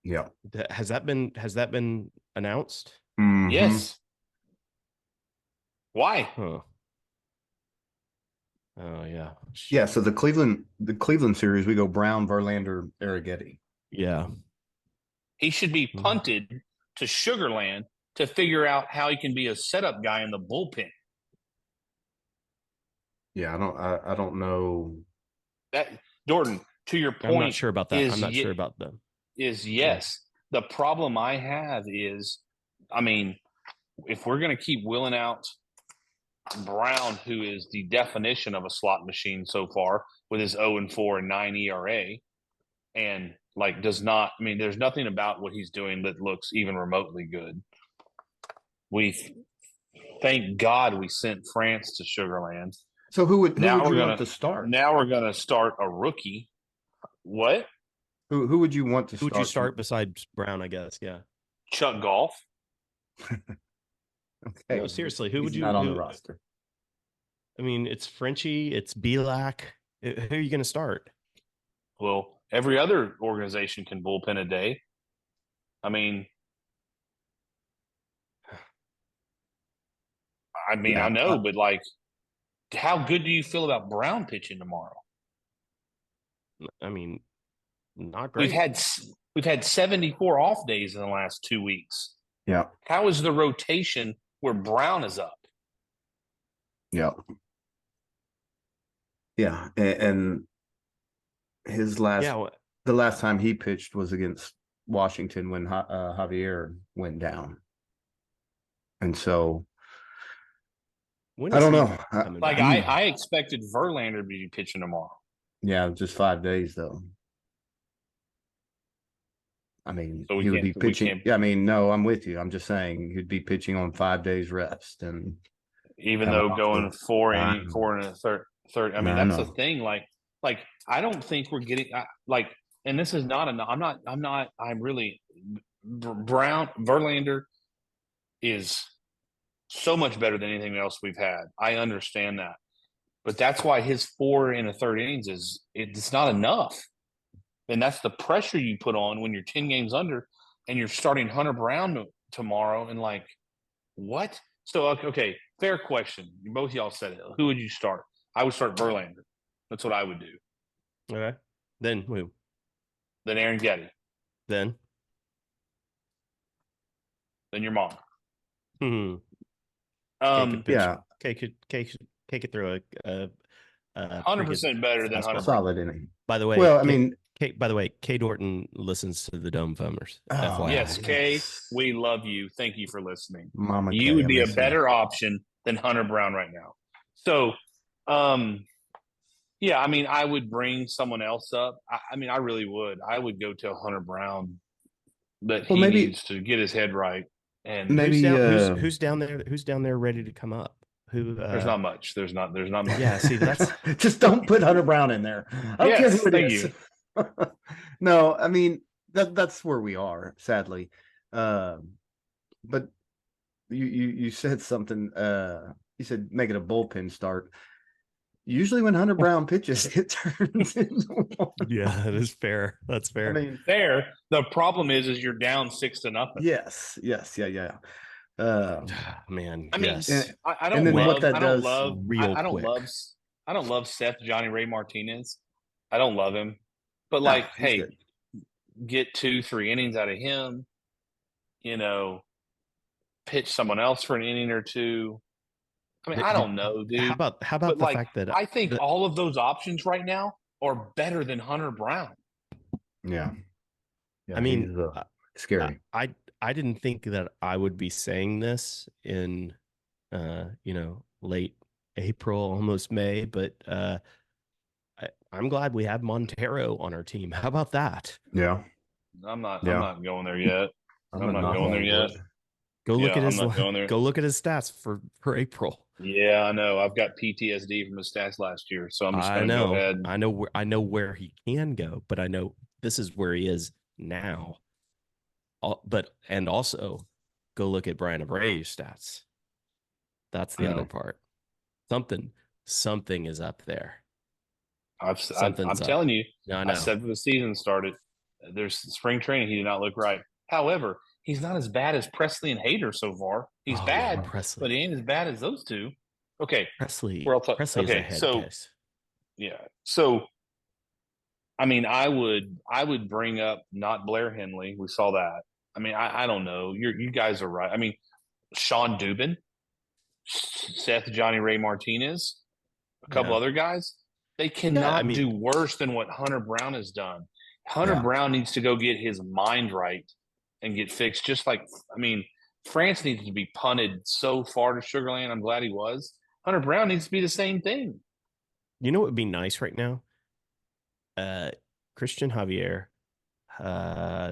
Yeah. Has that been announced? Mhm. Yes. Why? Huh. Oh yeah. Yeah, so the Cleveland series, we go Brown, Verlander, Arrighetti. Yeah. He should be punted to Sugarland to figure out how he can be a setup guy in the bullpen. Yeah, I don't know. That Jordan, to your point, I'm not sure about that. is I'm not sure about them. Is yes. The problem I have is, I mean, if we're going to keep willing out Brown, who is the definition of a slot machine so far with his 0-4 and 9 ERA, and like does not, I mean, there's nothing about what he's doing that looks even remotely good. We thank God we sent France to Sugarland. So who would you gonna want to start? Now we're gonna start a rookie. What? Who would you want to Who start? would you start besides Brown? I guess. Yeah. Chuck Golf. Okay. No, seriously. Who He's would you? not on the who- roster? I mean, it's Frenchie. It's Belak. Who are you going to start? Well, every other organization can bullpen a day. I mean, Yeah, I know, but like, how good do you feel about Brown pitching tomorrow? I mean, not We've great. had 74 off days in the last 2 weeks. yeah, How is the rotation where Brown is up? yeah, yeah. And his last, Yeah. the last time he pitched was against Washington when Javier went down, and so When I is don't he know. coming Like back? I expected Verlander to be pitching tomorrow. Yeah, just 5 days though. I mean, So he would be pitching. Yeah, I mean, no, I'm with you. I'm just saying he'd be pitching on 5 days rest, and Even coming though off going the- four I and know. a third. I mean, No, I that's the know. thing. Like I don't think we're getting like, and this is not enough. I'm really Brown Verlander is so much better than anything else we've had. I understand that, but that's why his 4 and a third innings it's not enough, and that's the pressure you put on when you're 10 games under, and you're starting Hunter Brown tomorrow, and like what? So okay, fair question. Both y'all said it. Who would you start? I would start Verlander. That's what I would do. Okay. Then who? Then Aaron Getty. Then. Then your mom. Hmm. Yeah, K could throw a 100% better than fastball. Hunter. solid inning. By the way, Well, I mean, by the way, K Dorton listens to the Dome Foamers. Oh, FYI. Yes, Kay, yes. we love you. Thank you for listening. Mama You K, would I be a miss you. better option than Hunter Brown right now. So, yeah, I mean, I would bring someone else up. I mean, I really would. I would go to Hunter Brown, but Well, he maybe- needs to get his head right. And Maybe who's down there? Who's down there ready to come up? Who? there's not much. There's not much. Yeah, see, that's just don't put Hunter Brown in there. I don't care Yes, who it thank is. you. No, I mean that's where we are, sadly. But you said something. You said make it a bullpen start. Usually, when Hunter Brown pitches, it turns into one. yeah, that is fair. That's fair. I mean, There, the problem is you're down 6-0. yes, yeah. Man, I mean, yes. I don't and then love. what that I don't does love. real I don't quick. love. I don't love Seth Johnny Ray Martinez. I don't love him, but No, like, he's hey, good. get 2-3 innings out of him. pitch someone else for an inning or two. I mean, I don't know, dude. How about But the like, fact that I think all of those options right now are better than Hunter Brown. Yeah. Yeah. I mean, He's scary. I didn't think that I would be saying this in late April, almost May, but I'm glad we have Montero on our team. How about that? Yeah. I'm not Yeah. going there yet. I'm I'm not not going there knocking yet. wood. Go look Yeah, at I'm his not going there. go look at his stats for April. Yeah, I know. I've got PTSD from his stats last year, so I'm just I going to go know. ahead. I know where he can go, but I know this is where he is now. And also go look at Brian Abreu's stats. That's the other part. Something is up there. I'm Something's up. telling you. I I know. said when the season started, there's spring training. He did not look right. However, he's not as bad as Presley and Hayter so far. He's Oh bad, man, Presley. but he ain't as bad as those two. Okay, Presley where else? is a Okay, head so case. yeah, so I mean, I would bring up not Blair Henley. We saw that. I mean, I don't know. You guys are right. I mean, Sean Dubin, Seth Johnny Ray Martinez, a couple Yeah. other guys. They Yeah, I cannot mean, do worse than what Hunter Brown has done. Hunter Yeah. Brown needs to go get his mind right and get fixed. Just like, I mean, France needs to be punted so far to Sugarland. I'm glad he was. Hunter Brown needs to be the same thing. you know what would be nice right now? Christian Javier,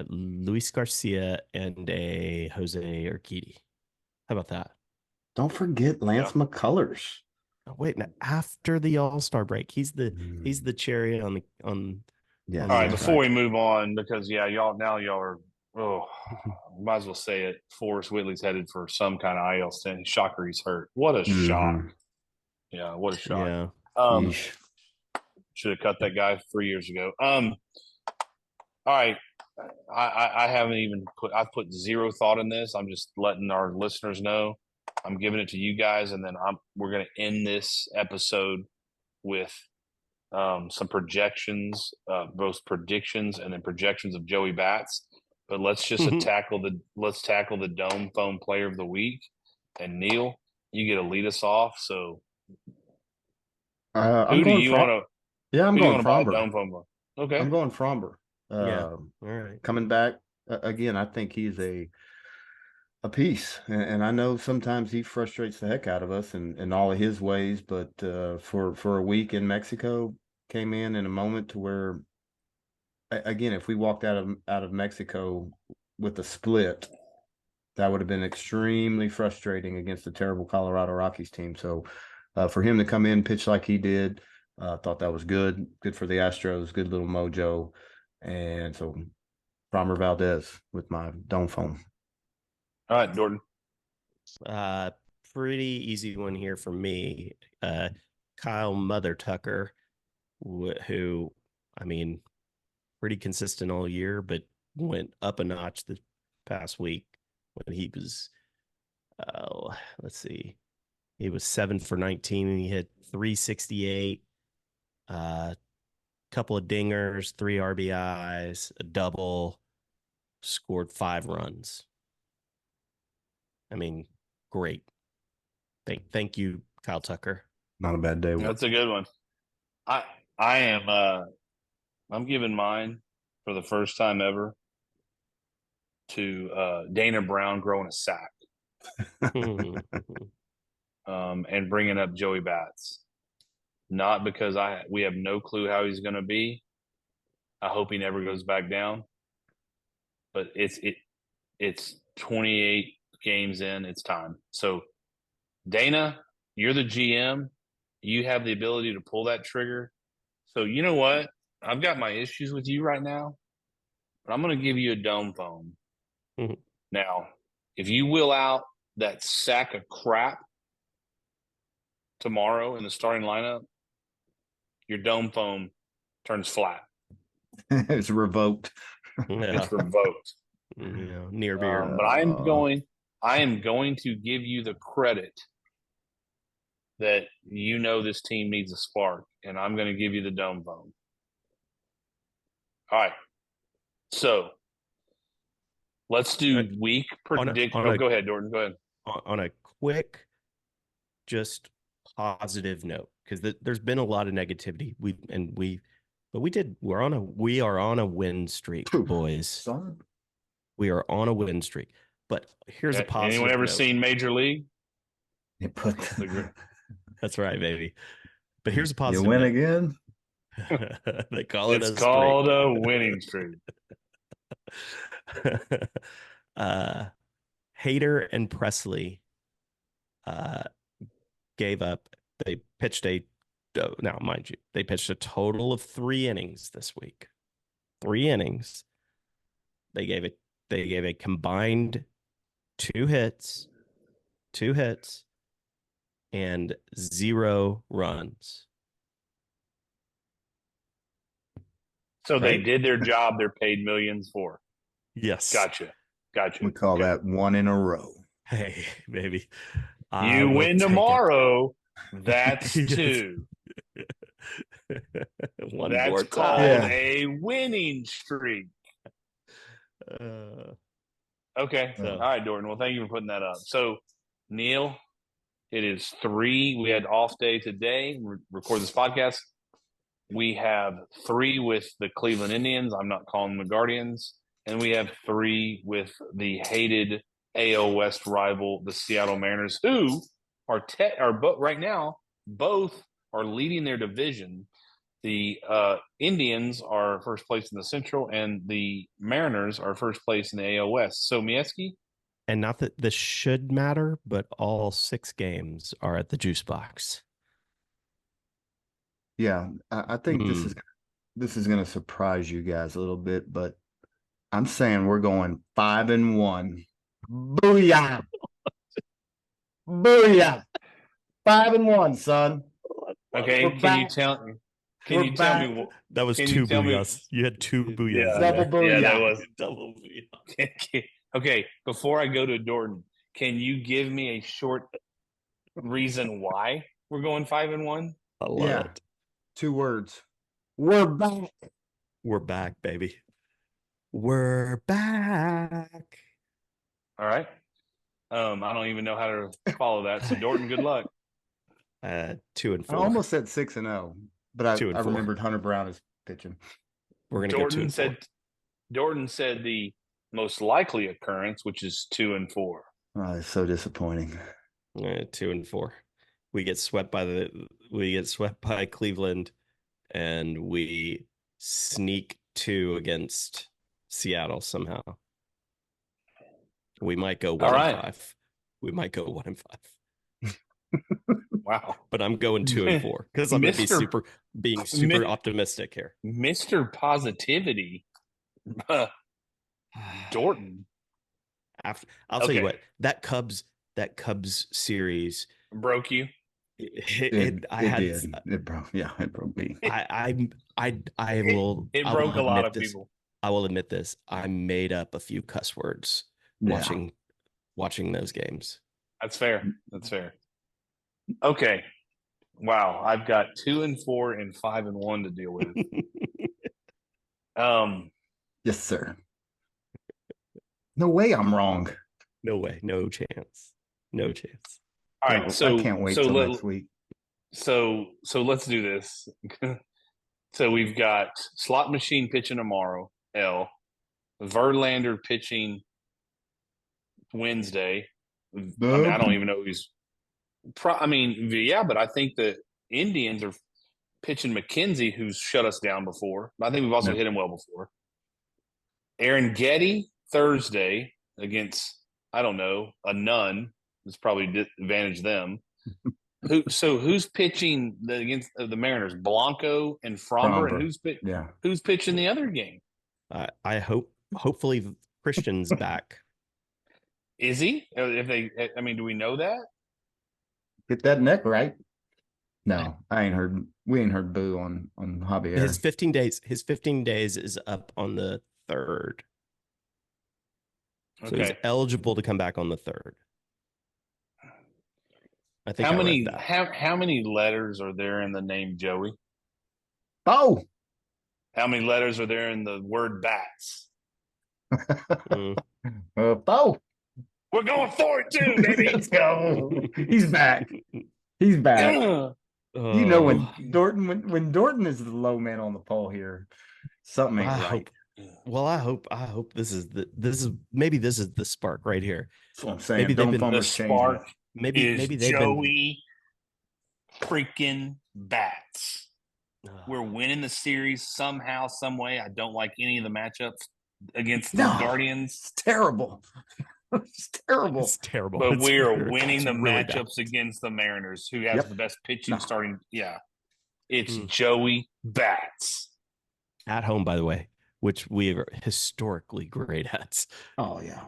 Luis Garcia, and a Jose Urquidy. How about that? Don't forget Lance McCullers. Oh, wait, now, after the All-Star break, he's the cherry on Yeah. All right, the before we cake. move on, because y'all are might as well say it. Forrest Whitley's headed for some kind of IL stand. Shocker, he's hurt. What a shock! Yeah, what a shock. Yeah. Yeesh. Should have cut that guy 3 years ago. All right, I haven't even I've put zero thought in this. I'm just letting our listeners know. I'm giving it to you guys, and then we're going to end this episode with some projections, both predictions and then projections of Joey Bats. But let's just tackle the Dome Foam Player of the Week. And Neil, you get to lead us off. So, I'm who do going you want to? Yeah, I'm Who do you going want to buy a Fromber. Dome Foam from? Okay, I'm going Fromber. Yeah. All right. Coming back again, I think he's a piece, and I know sometimes he frustrates the heck out of us in all of his ways. But for a week in Mexico, came in a moment to where, again, if we walked out of Mexico with a split, that would have been extremely frustrating against the terrible Colorado Rockies team. So for him to come in, pitch like he did, thought that was good. Good for the Astros. Good little mojo. And so Framber Valdez with my Dome Foam. all right, Jordan. Pretty easy one here for me. Kyle Mother Tucker, who, I mean, pretty consistent all year, but went up a notch the past week when he was, let's see, he was 7 for 19 and he hit 368, couple of dingers, 3 RBIs, a double, scored 5 runs. I mean, great. Thank you, Kyle Tucker. Not a bad day. That's a good one. I am I'm giving mine for the first time ever to Dana Brown growing a sack and bringing up Joey Bats. Not because we have no clue how he's going to be. I hope he never goes back down. But it's 28 games in. It's time. So Dana, you're the GM. You have the ability to pull that trigger. So you know what? I've got my issues with you right now, but I'm going to give you a Dome Foam. Now, if you will out that sack of crap tomorrow in the starting lineup, your Dome Foam turns flat. It's revoked. Yeah. It's revoked. Near beer. But I am going to give you the credit that this team needs a spark, and I'm going to give you the Dome Foam. All right. So Let's do week predict. Oh, go ahead, Jordan. Go ahead. On a quick, just positive note, because there's been a lot of negativity. We are on a win streak, boys. Son. We are on a win streak. But here's a positive. Anyone ever note. seen Major League? You put That's right, baby. But here's a positive. You win note. again. They call it. It's called a winning streak. Hader and Presley gave up. They pitched now, mind you, they pitched a total of 3 innings this week. 3 innings. They gave a combined 2 hits, and 0 runs. So they did their job. They're paid millions for. Yes. Gotcha. We call that 1 in a row. Hey, baby. You win tomorrow. That's 2. One That's more called time. a winning streak. Okay. All right, Jordan. Well, thank you for putting that up. So, Neil, it is 3. We had off day today. Record this podcast. We have 3 with the Cleveland Indians. I'm not calling them the Guardians. And we have 3 with the hated AL West rival, the Seattle Mariners, who are right now, both are leading their division. The Indians are first place in the Central, and the Mariners are first place in the AL West. So, Mieski? And not that this should matter, but all 6 games are at the juice box. Yeah, I think this is going to surprise you guys a little bit, but I'm saying we're going 5-1. Booyah! Booyah! 5-1, son. Okay, can you tell me? That was 2 booyahs. You had 2 booyahs. Double booyah. Yeah, that was double booyah. Okay, before I go to Jordan, can you give me a short reason why we're going 5-1? I love it. 2 words. We're back. We're back, baby. We're back. All right. I don't even know how to follow that. So, Jordan, good luck. 2 and 4. I almost said 6-0, but I 2 and 4. remembered Hunter Brown is pitching. We're going to go 2 and 4. Jordan said the most likely occurrence, which is 2 and 4. Oh, it's so disappointing. 2 and 4. We get swept by Cleveland, and we sneak 2 against Seattle somehow. We might go 1 and 5. We might go 1 and 5. Wow. But I'm going 2 and 4 because I'm going to be super optimistic here. Mr. Positivity. Jordan. I'll tell you what, that Cubs series broke you. It broke. Yeah, it broke me. I will. It broke a lot of people. I will admit this. I made up a few cuss words watching those games. That's fair. Okay. Wow. I've got 2 and 4 and 5 and 1 to deal with. Yes, sir. No way I'm wrong. No way. No chance. All right. So I can't wait till next week. So let's do this. So we've got Slot Machine pitching tomorrow. Verlander pitching Wednesday. I don't even know who's. But I think the Indians are pitching McKenzie, who's shut us down before. I think we've also hit him well before. Aaron Getty Thursday against, I don't know, a nun. This probably disadvantaged them. Who's pitching against the Mariners? Blanco and Fromber. And who's pitching the other game? Hopefully Christian's back. Is he? Do we know that? Get that neck right. No, we ain't heard boo on Javier. His 15 days is up on the 3rd. So he's eligible to come back on the 3rd. I think how many letters are there in the name Joey? Oh. How many letters are there in the word bats? Mm. Oh, We're going for it too, baby. let's go. He's back. He's back. You know Oh, when Dorton is the low man on the pole here, something ain't I right. hope. Well, I hope this is the spark right here. That's what I'm saying. Maybe they've Don't been The Fulmer's changing it. spark maybe is they've been. Joey freaking Bats. We're winning the series somehow, some way. I don't like any of the matchups against the No, Guardians, it's terrible. It's terrible. It's terrible. but It's we are really- winning it's the really bad. matchups against the Mariners, who has Yep. the best pitching No. starting. Yeah, it's Mm. Joey Bats. At home, by the way, which we are historically great at. Oh yeah,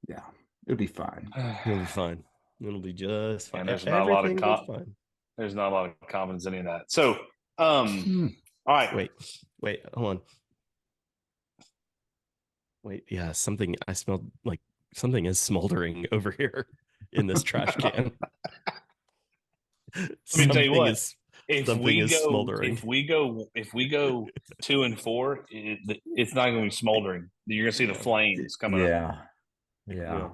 yeah. It'll be fine. It'll be fine. It'll be just fine. And there's not a lot of Everything goes fine. there's not a lot of confidence in any of that. So, all right. Wait, hold on. Wait, yeah, something I smelled like something is smoldering over here in this trash can. Let me tell you what. Something is smoldering. If we go 2-4, it's not going to be smoldering. You're going to see the flames coming up. Yeah.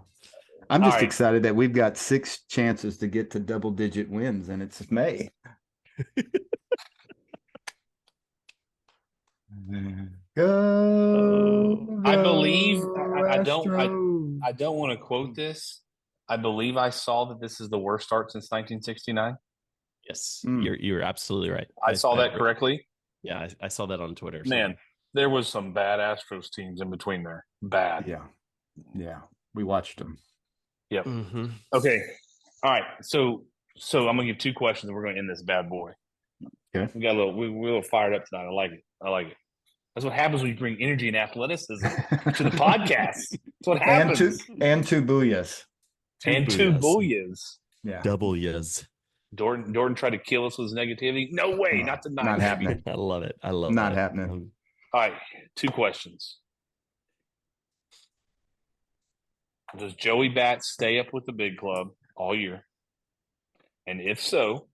I'm All just right. excited that we've got 6 chances to get to double-digit wins, and it's May. Go, I believe I Astros. don't want to quote this. I believe I saw that this is the worst start since 1969. Yes, Mm. you're absolutely right. I saw that correctly. Yeah, I saw that on Twitter. Man, there was some bad Astros teams in between there. Bad. Yeah. We watched them. Yep. Mm-hmm. Okay. All right. So I'm gonna give 2 questions and we're gonna end this bad boy. Okay. We're a little fired up tonight. I like it. That's what happens when you bring energy and athleticism to the podcast. That's what happens. And two booyahs. Two booyahs. Yeah. Double yes. Jordan tried to kill us with his negativity. No way, not tonight. Not happening. I love it. I love Not it. happening. All right, 2 questions. Does Joey Bats stay up with the big club all year? And if so,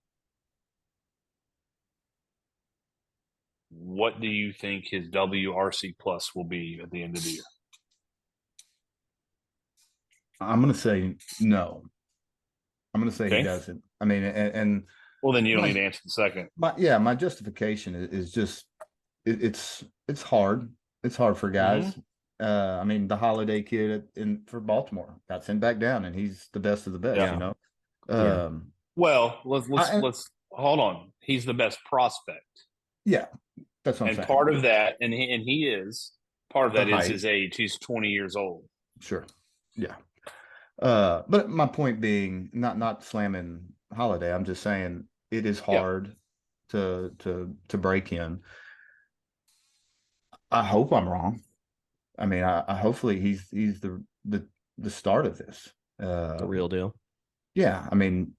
what do you think his WRC plus will be at the end of the year? I'm going to say no. I'm going to say Okay. he doesn't. I mean, and well, then you don't need to answer the second. My justification is just it's hard. It's hard for guys. Mm-hmm. I mean, the Holiday kid for Baltimore got sent back down, and he's the best of the best. Yeah. You know. Well, let's hold on. He's the best prospect. Yeah, that's what I'm saying. And part of that, and he is part of that is height. his age. He's 20 years old. Sure. Yeah. But my point being, not slamming Holiday. I'm just saying it is hard to break in. I hope I'm wrong. I mean, I hopefully he's the start of this. The real deal. Yeah, I mean,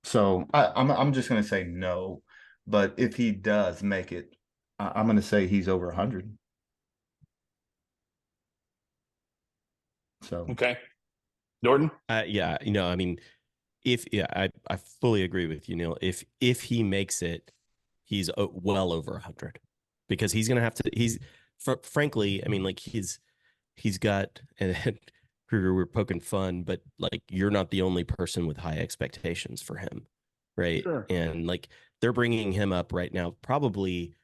so I'm just going to say no, but if he does make it, I'm going to say he's over 100. So okay, Norton. Yeah, I mean, I fully agree with you, Neil. If he makes it, he's well over 100 because he's gonna have to. Frankly, I mean, like he's got and Kruger, we're poking fun, but like you're not the only person with high expectations for him, right? Sure. And like they're bringing him up right now, probably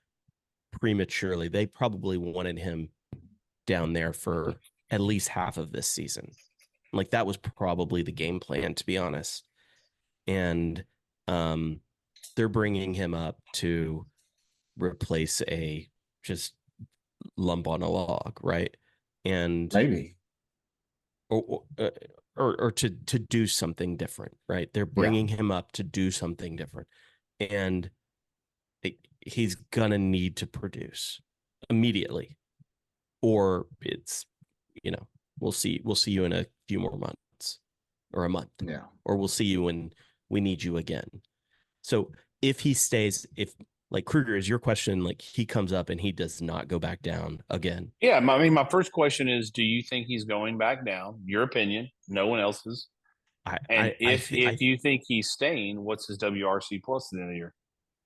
prematurely. They probably wanted him down there for at least half of this season. Like that was probably the game plan, to be honest. And they're bringing him up to replace a just lump on a log, right? And maybe or to do something different, right? They're bringing him up to do something different, and he's gonna need to produce immediately, or it's we'll see you in a few more months or a month, or we'll see you when we need you again. So if he stays, if like Kruger is your question, like he comes up and he does not go back down again. Yeah, I mean, my first question is, do you think he's going back down? Your opinion, no one else's. If you think he's staying, what's his WRC plus at the end of the year?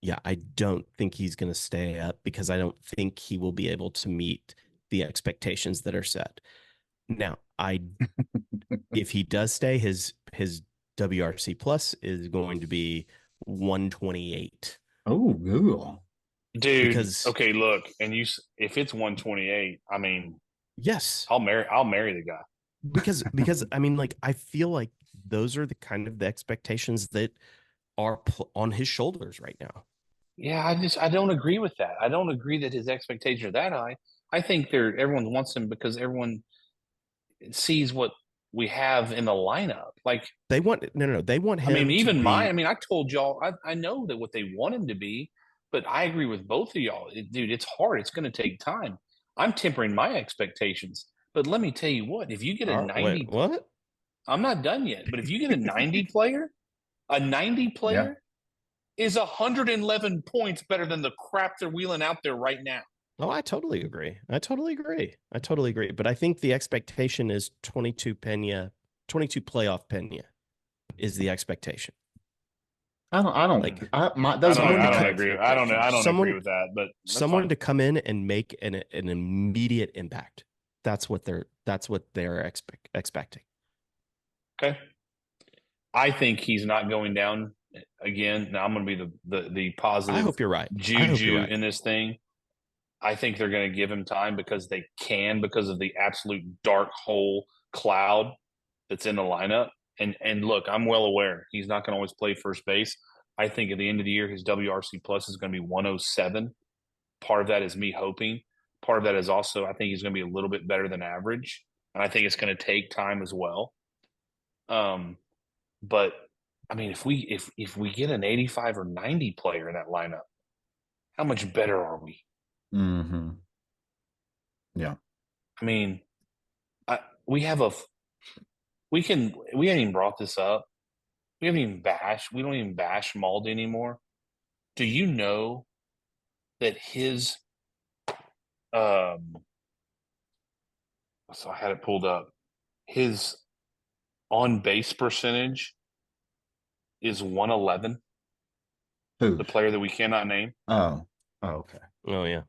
Yeah, I don't think he's going to stay up because I don't think he will be able to meet the expectations that are set. Now, if he does stay, his WRC plus is going to be 128. Oh, Google. Dude. Because okay, look, and if it's 128, I mean, yes, I'll marry the guy. Because I mean, like, I feel like those are the kind of the expectations that are on his shoulders right now. Yeah, I don't agree with that. I don't agree that his expectations are that high. I think everyone wants him because everyone sees what we have in the lineup. Like, they want they want him. I mean, even be, I told y'all, I know that what they want him to be, but I agree with both of y'all. Dude, it's hard. It's going to take time. I'm tempering my expectations. But let me tell you what, if you get a 90, what? I'm not done yet, but if you get a 90 player, a 90 player is 111 points better than the crap they're wheeling out there right now. Oh, I totally agree. But I think the expectation is 22 playoff Pena is the expectation. I don't like. I don't agree. I don't agree with that. But someone to come in and make an immediate impact. That's what they're expecting. Okay. I think he's not going down again. Now I'm going to be the positive. I hope you're right. Juju in this thing. I think they're going to give him time because they can, because of the absolute dark hole cloud that's in the lineup. And look, I'm well aware he's not going to always play first base. I think at the end of the year, his WRC plus is going to be 107. Part of that is me hoping. Part of that is also I think he's going to be a little bit better than average, and I think it's going to take time as well. But I mean, if we get an 85 or 90 player in that lineup, how much better are we? Mm-hmm. Yeah. I mean, we haven't even brought this up. We don't even bash Maldi anymore. Do you know that his so I had it pulled up. His on base percentage is 111. Who? The player that we cannot name. Oh, okay. Oh yeah.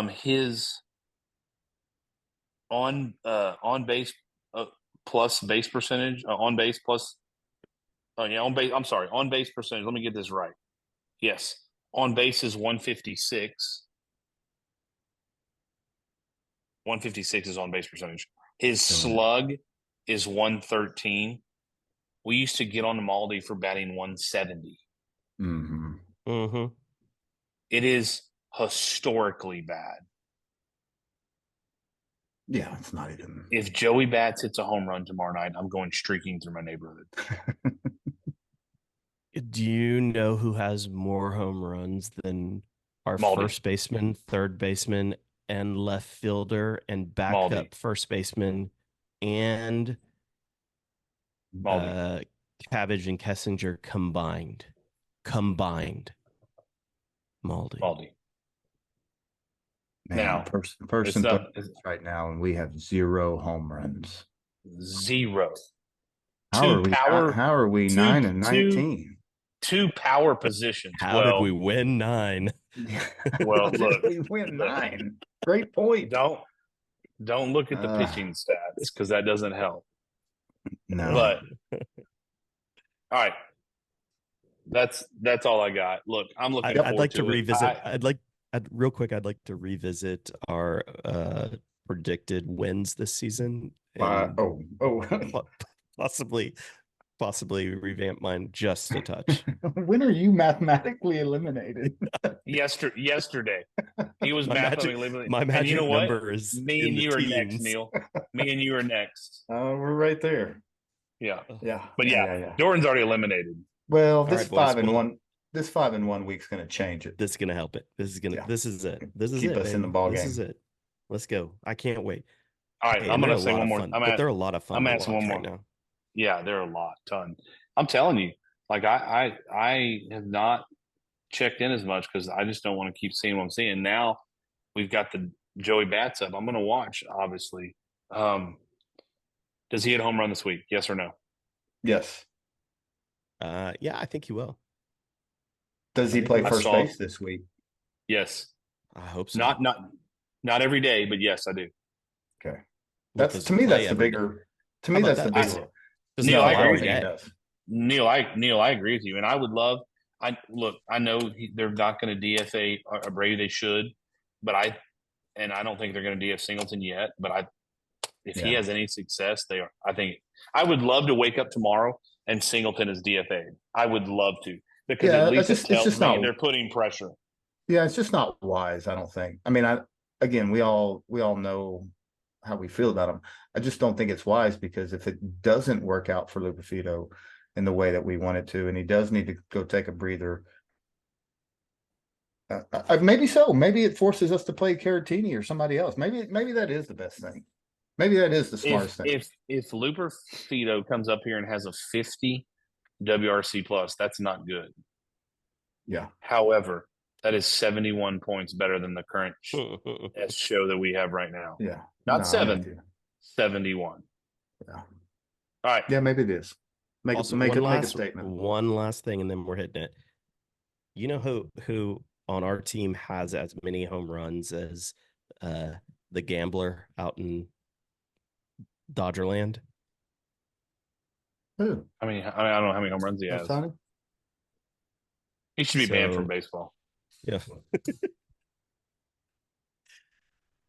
His on base plus base percentage on base plus. Oh yeah, on base. I'm sorry, on base percentage. Let me get this right. Yes, on base is 156. 156 is on base percentage. His slug is 113. We used to get on the Maldi for batting 170. Mm-hmm. Mm-hmm. It is historically bad. Yeah, it's not even. If Joey Bats hits a home run tomorrow night, I'm going streaking through my neighborhood. Do you know who has more home runs than our Maldi. First baseman, third baseman, and left fielder and backup Maldi. First baseman and Cabbage and Kessinger combined? Maldi. Man, now, first and third right now, and we have 0 home runs. 0. How are we 9 and 19? 2 power positions. How did we win 9? Well, look, we win 9. Great point. Don't look at the pitching stats because that doesn't help. No. But all right, that's all I got. Look, I'm looking. I'd like to revisit. I'd like to revisit our predicted wins this season. And possibly revamp mine just a touch. When are you mathematically eliminated? Yesterday. He was mathematically eliminated. My magic number is me and you are next, Neil. Me and you are next. We're right there. Yeah. Yeah. But yeah. Jordan's already eliminated. Well, this 5-1 week's going to change it. This is going to help it. This is it. This is keep us in the ball game. This is it. Let's go. I can't wait. All right, I'm going to say one more. But they're a lot of fun. I'm asking one more. Right now. Yeah, they're a ton. I'm telling you, like I have not checked in as much because I just don't want to keep seeing what I'm seeing. Now we've got the Joey Bats up. I'm going to watch, obviously. Does he hit a home run this week? Yes or no? Yes. Yeah, I think he will. Does he play first base this week? Yes. I hope so. Not Not every day, but yes, I do. Okay. Lucas That's to me. play That's the every- bigger. To How me, about that's the that? bigger. Just Neil, not I allow agree it with you. yet. does. Neil, I agree with you, and I would love. I know they're not going to DFA Brady. They should, but I don't think they're going to DF Singleton yet. But if he Yeah. has any success, they are. I think I would love to wake up tomorrow and Singleton is DFA'd. I would love to because Yeah, at least it it's tells just me not. they're putting pressure. Yeah, it's just not wise. I don't think. I mean, again, we all know how we feel about him. I just don't think it's wise because if it doesn't work out for Loperfido in the way that we want it to, and he does need to go take a breather. Maybe so. Maybe it forces us to play Caratini or somebody else. Maybe that is the best thing. Maybe that is the smartest thing. If Luperfido comes up here and has a 50 WRC plus, that's not good. Yeah. However, that is 71 points better than the current show that we have right now. Yeah. Not No, 71. Yeah. All right. Yeah, maybe it is. Make a statement. One last thing, and then we're hitting it. You know who on our team has as many home runs as the gambler out in Dodgerland? Who? I mean, I don't know how many home runs he has. Sonny? He should be banned from baseball. Yeah.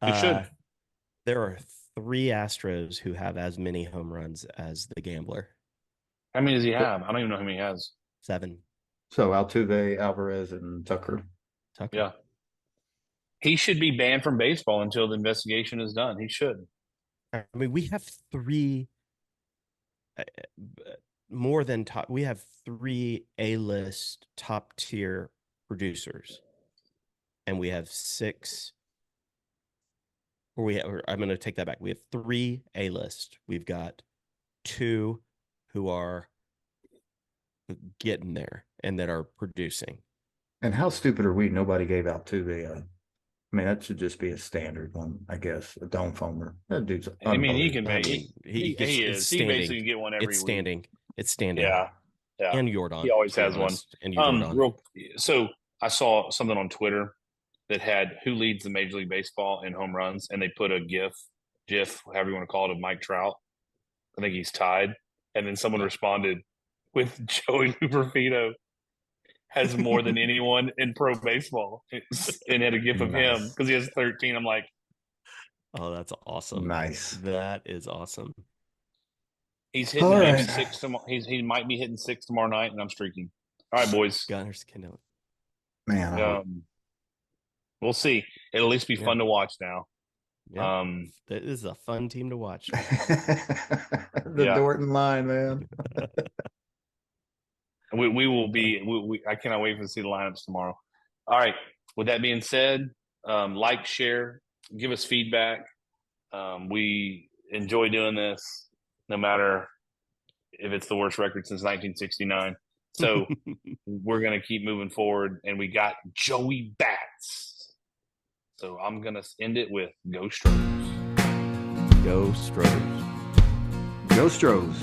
He should. There are 3 Astros who have as many home runs as the gambler. How many does he have? I don't even know how many he has. 7. So Altuve, Alvarez, and Tucker. Yeah. He should be banned from baseball until the investigation is done. He should. I mean, we have 3 more than top. We have 3 A-list top tier producers, and we have 6. I'm going to take that back. We have 3 A-list. We've got 2 who are getting there and that are producing. And how stupid are we? Nobody gave Altuve. I mean, that should just be a standard one, I guess. A dome foamer. That dude's. I mean, he can make. He is. He basically can get one every it's week. It's standing. Yeah. And Jordan. He always has one. And Jordan. So I saw something on Twitter that had who leads the Major League Baseball in home runs, and they put a GIF, however you want to call it, of Mike Trout. I think he's tied, and then someone responded with Joey Loperfido has more than anyone in pro baseball, and had a GIF of him because he has 13. I'm like, oh, that's awesome! Nice. That is awesome. He's hitting 6 tomorrow. He might be hitting 6 tomorrow night, and I'm streaking. All right, boys. Gunners can do it. Man, we'll see. It'll at least be fun to watch now. Yeah. That is a fun team to watch. The Dorton line, man. We will be. I cannot wait to see the lineups tomorrow. All right. With that being said, like, share, give us feedback. We enjoy doing this, no matter if it's the worst record since 1969. So we're going to keep moving forward, and we got Joey Bats. So I'm going to end it with Go Stros. Go Stros. Go Stros.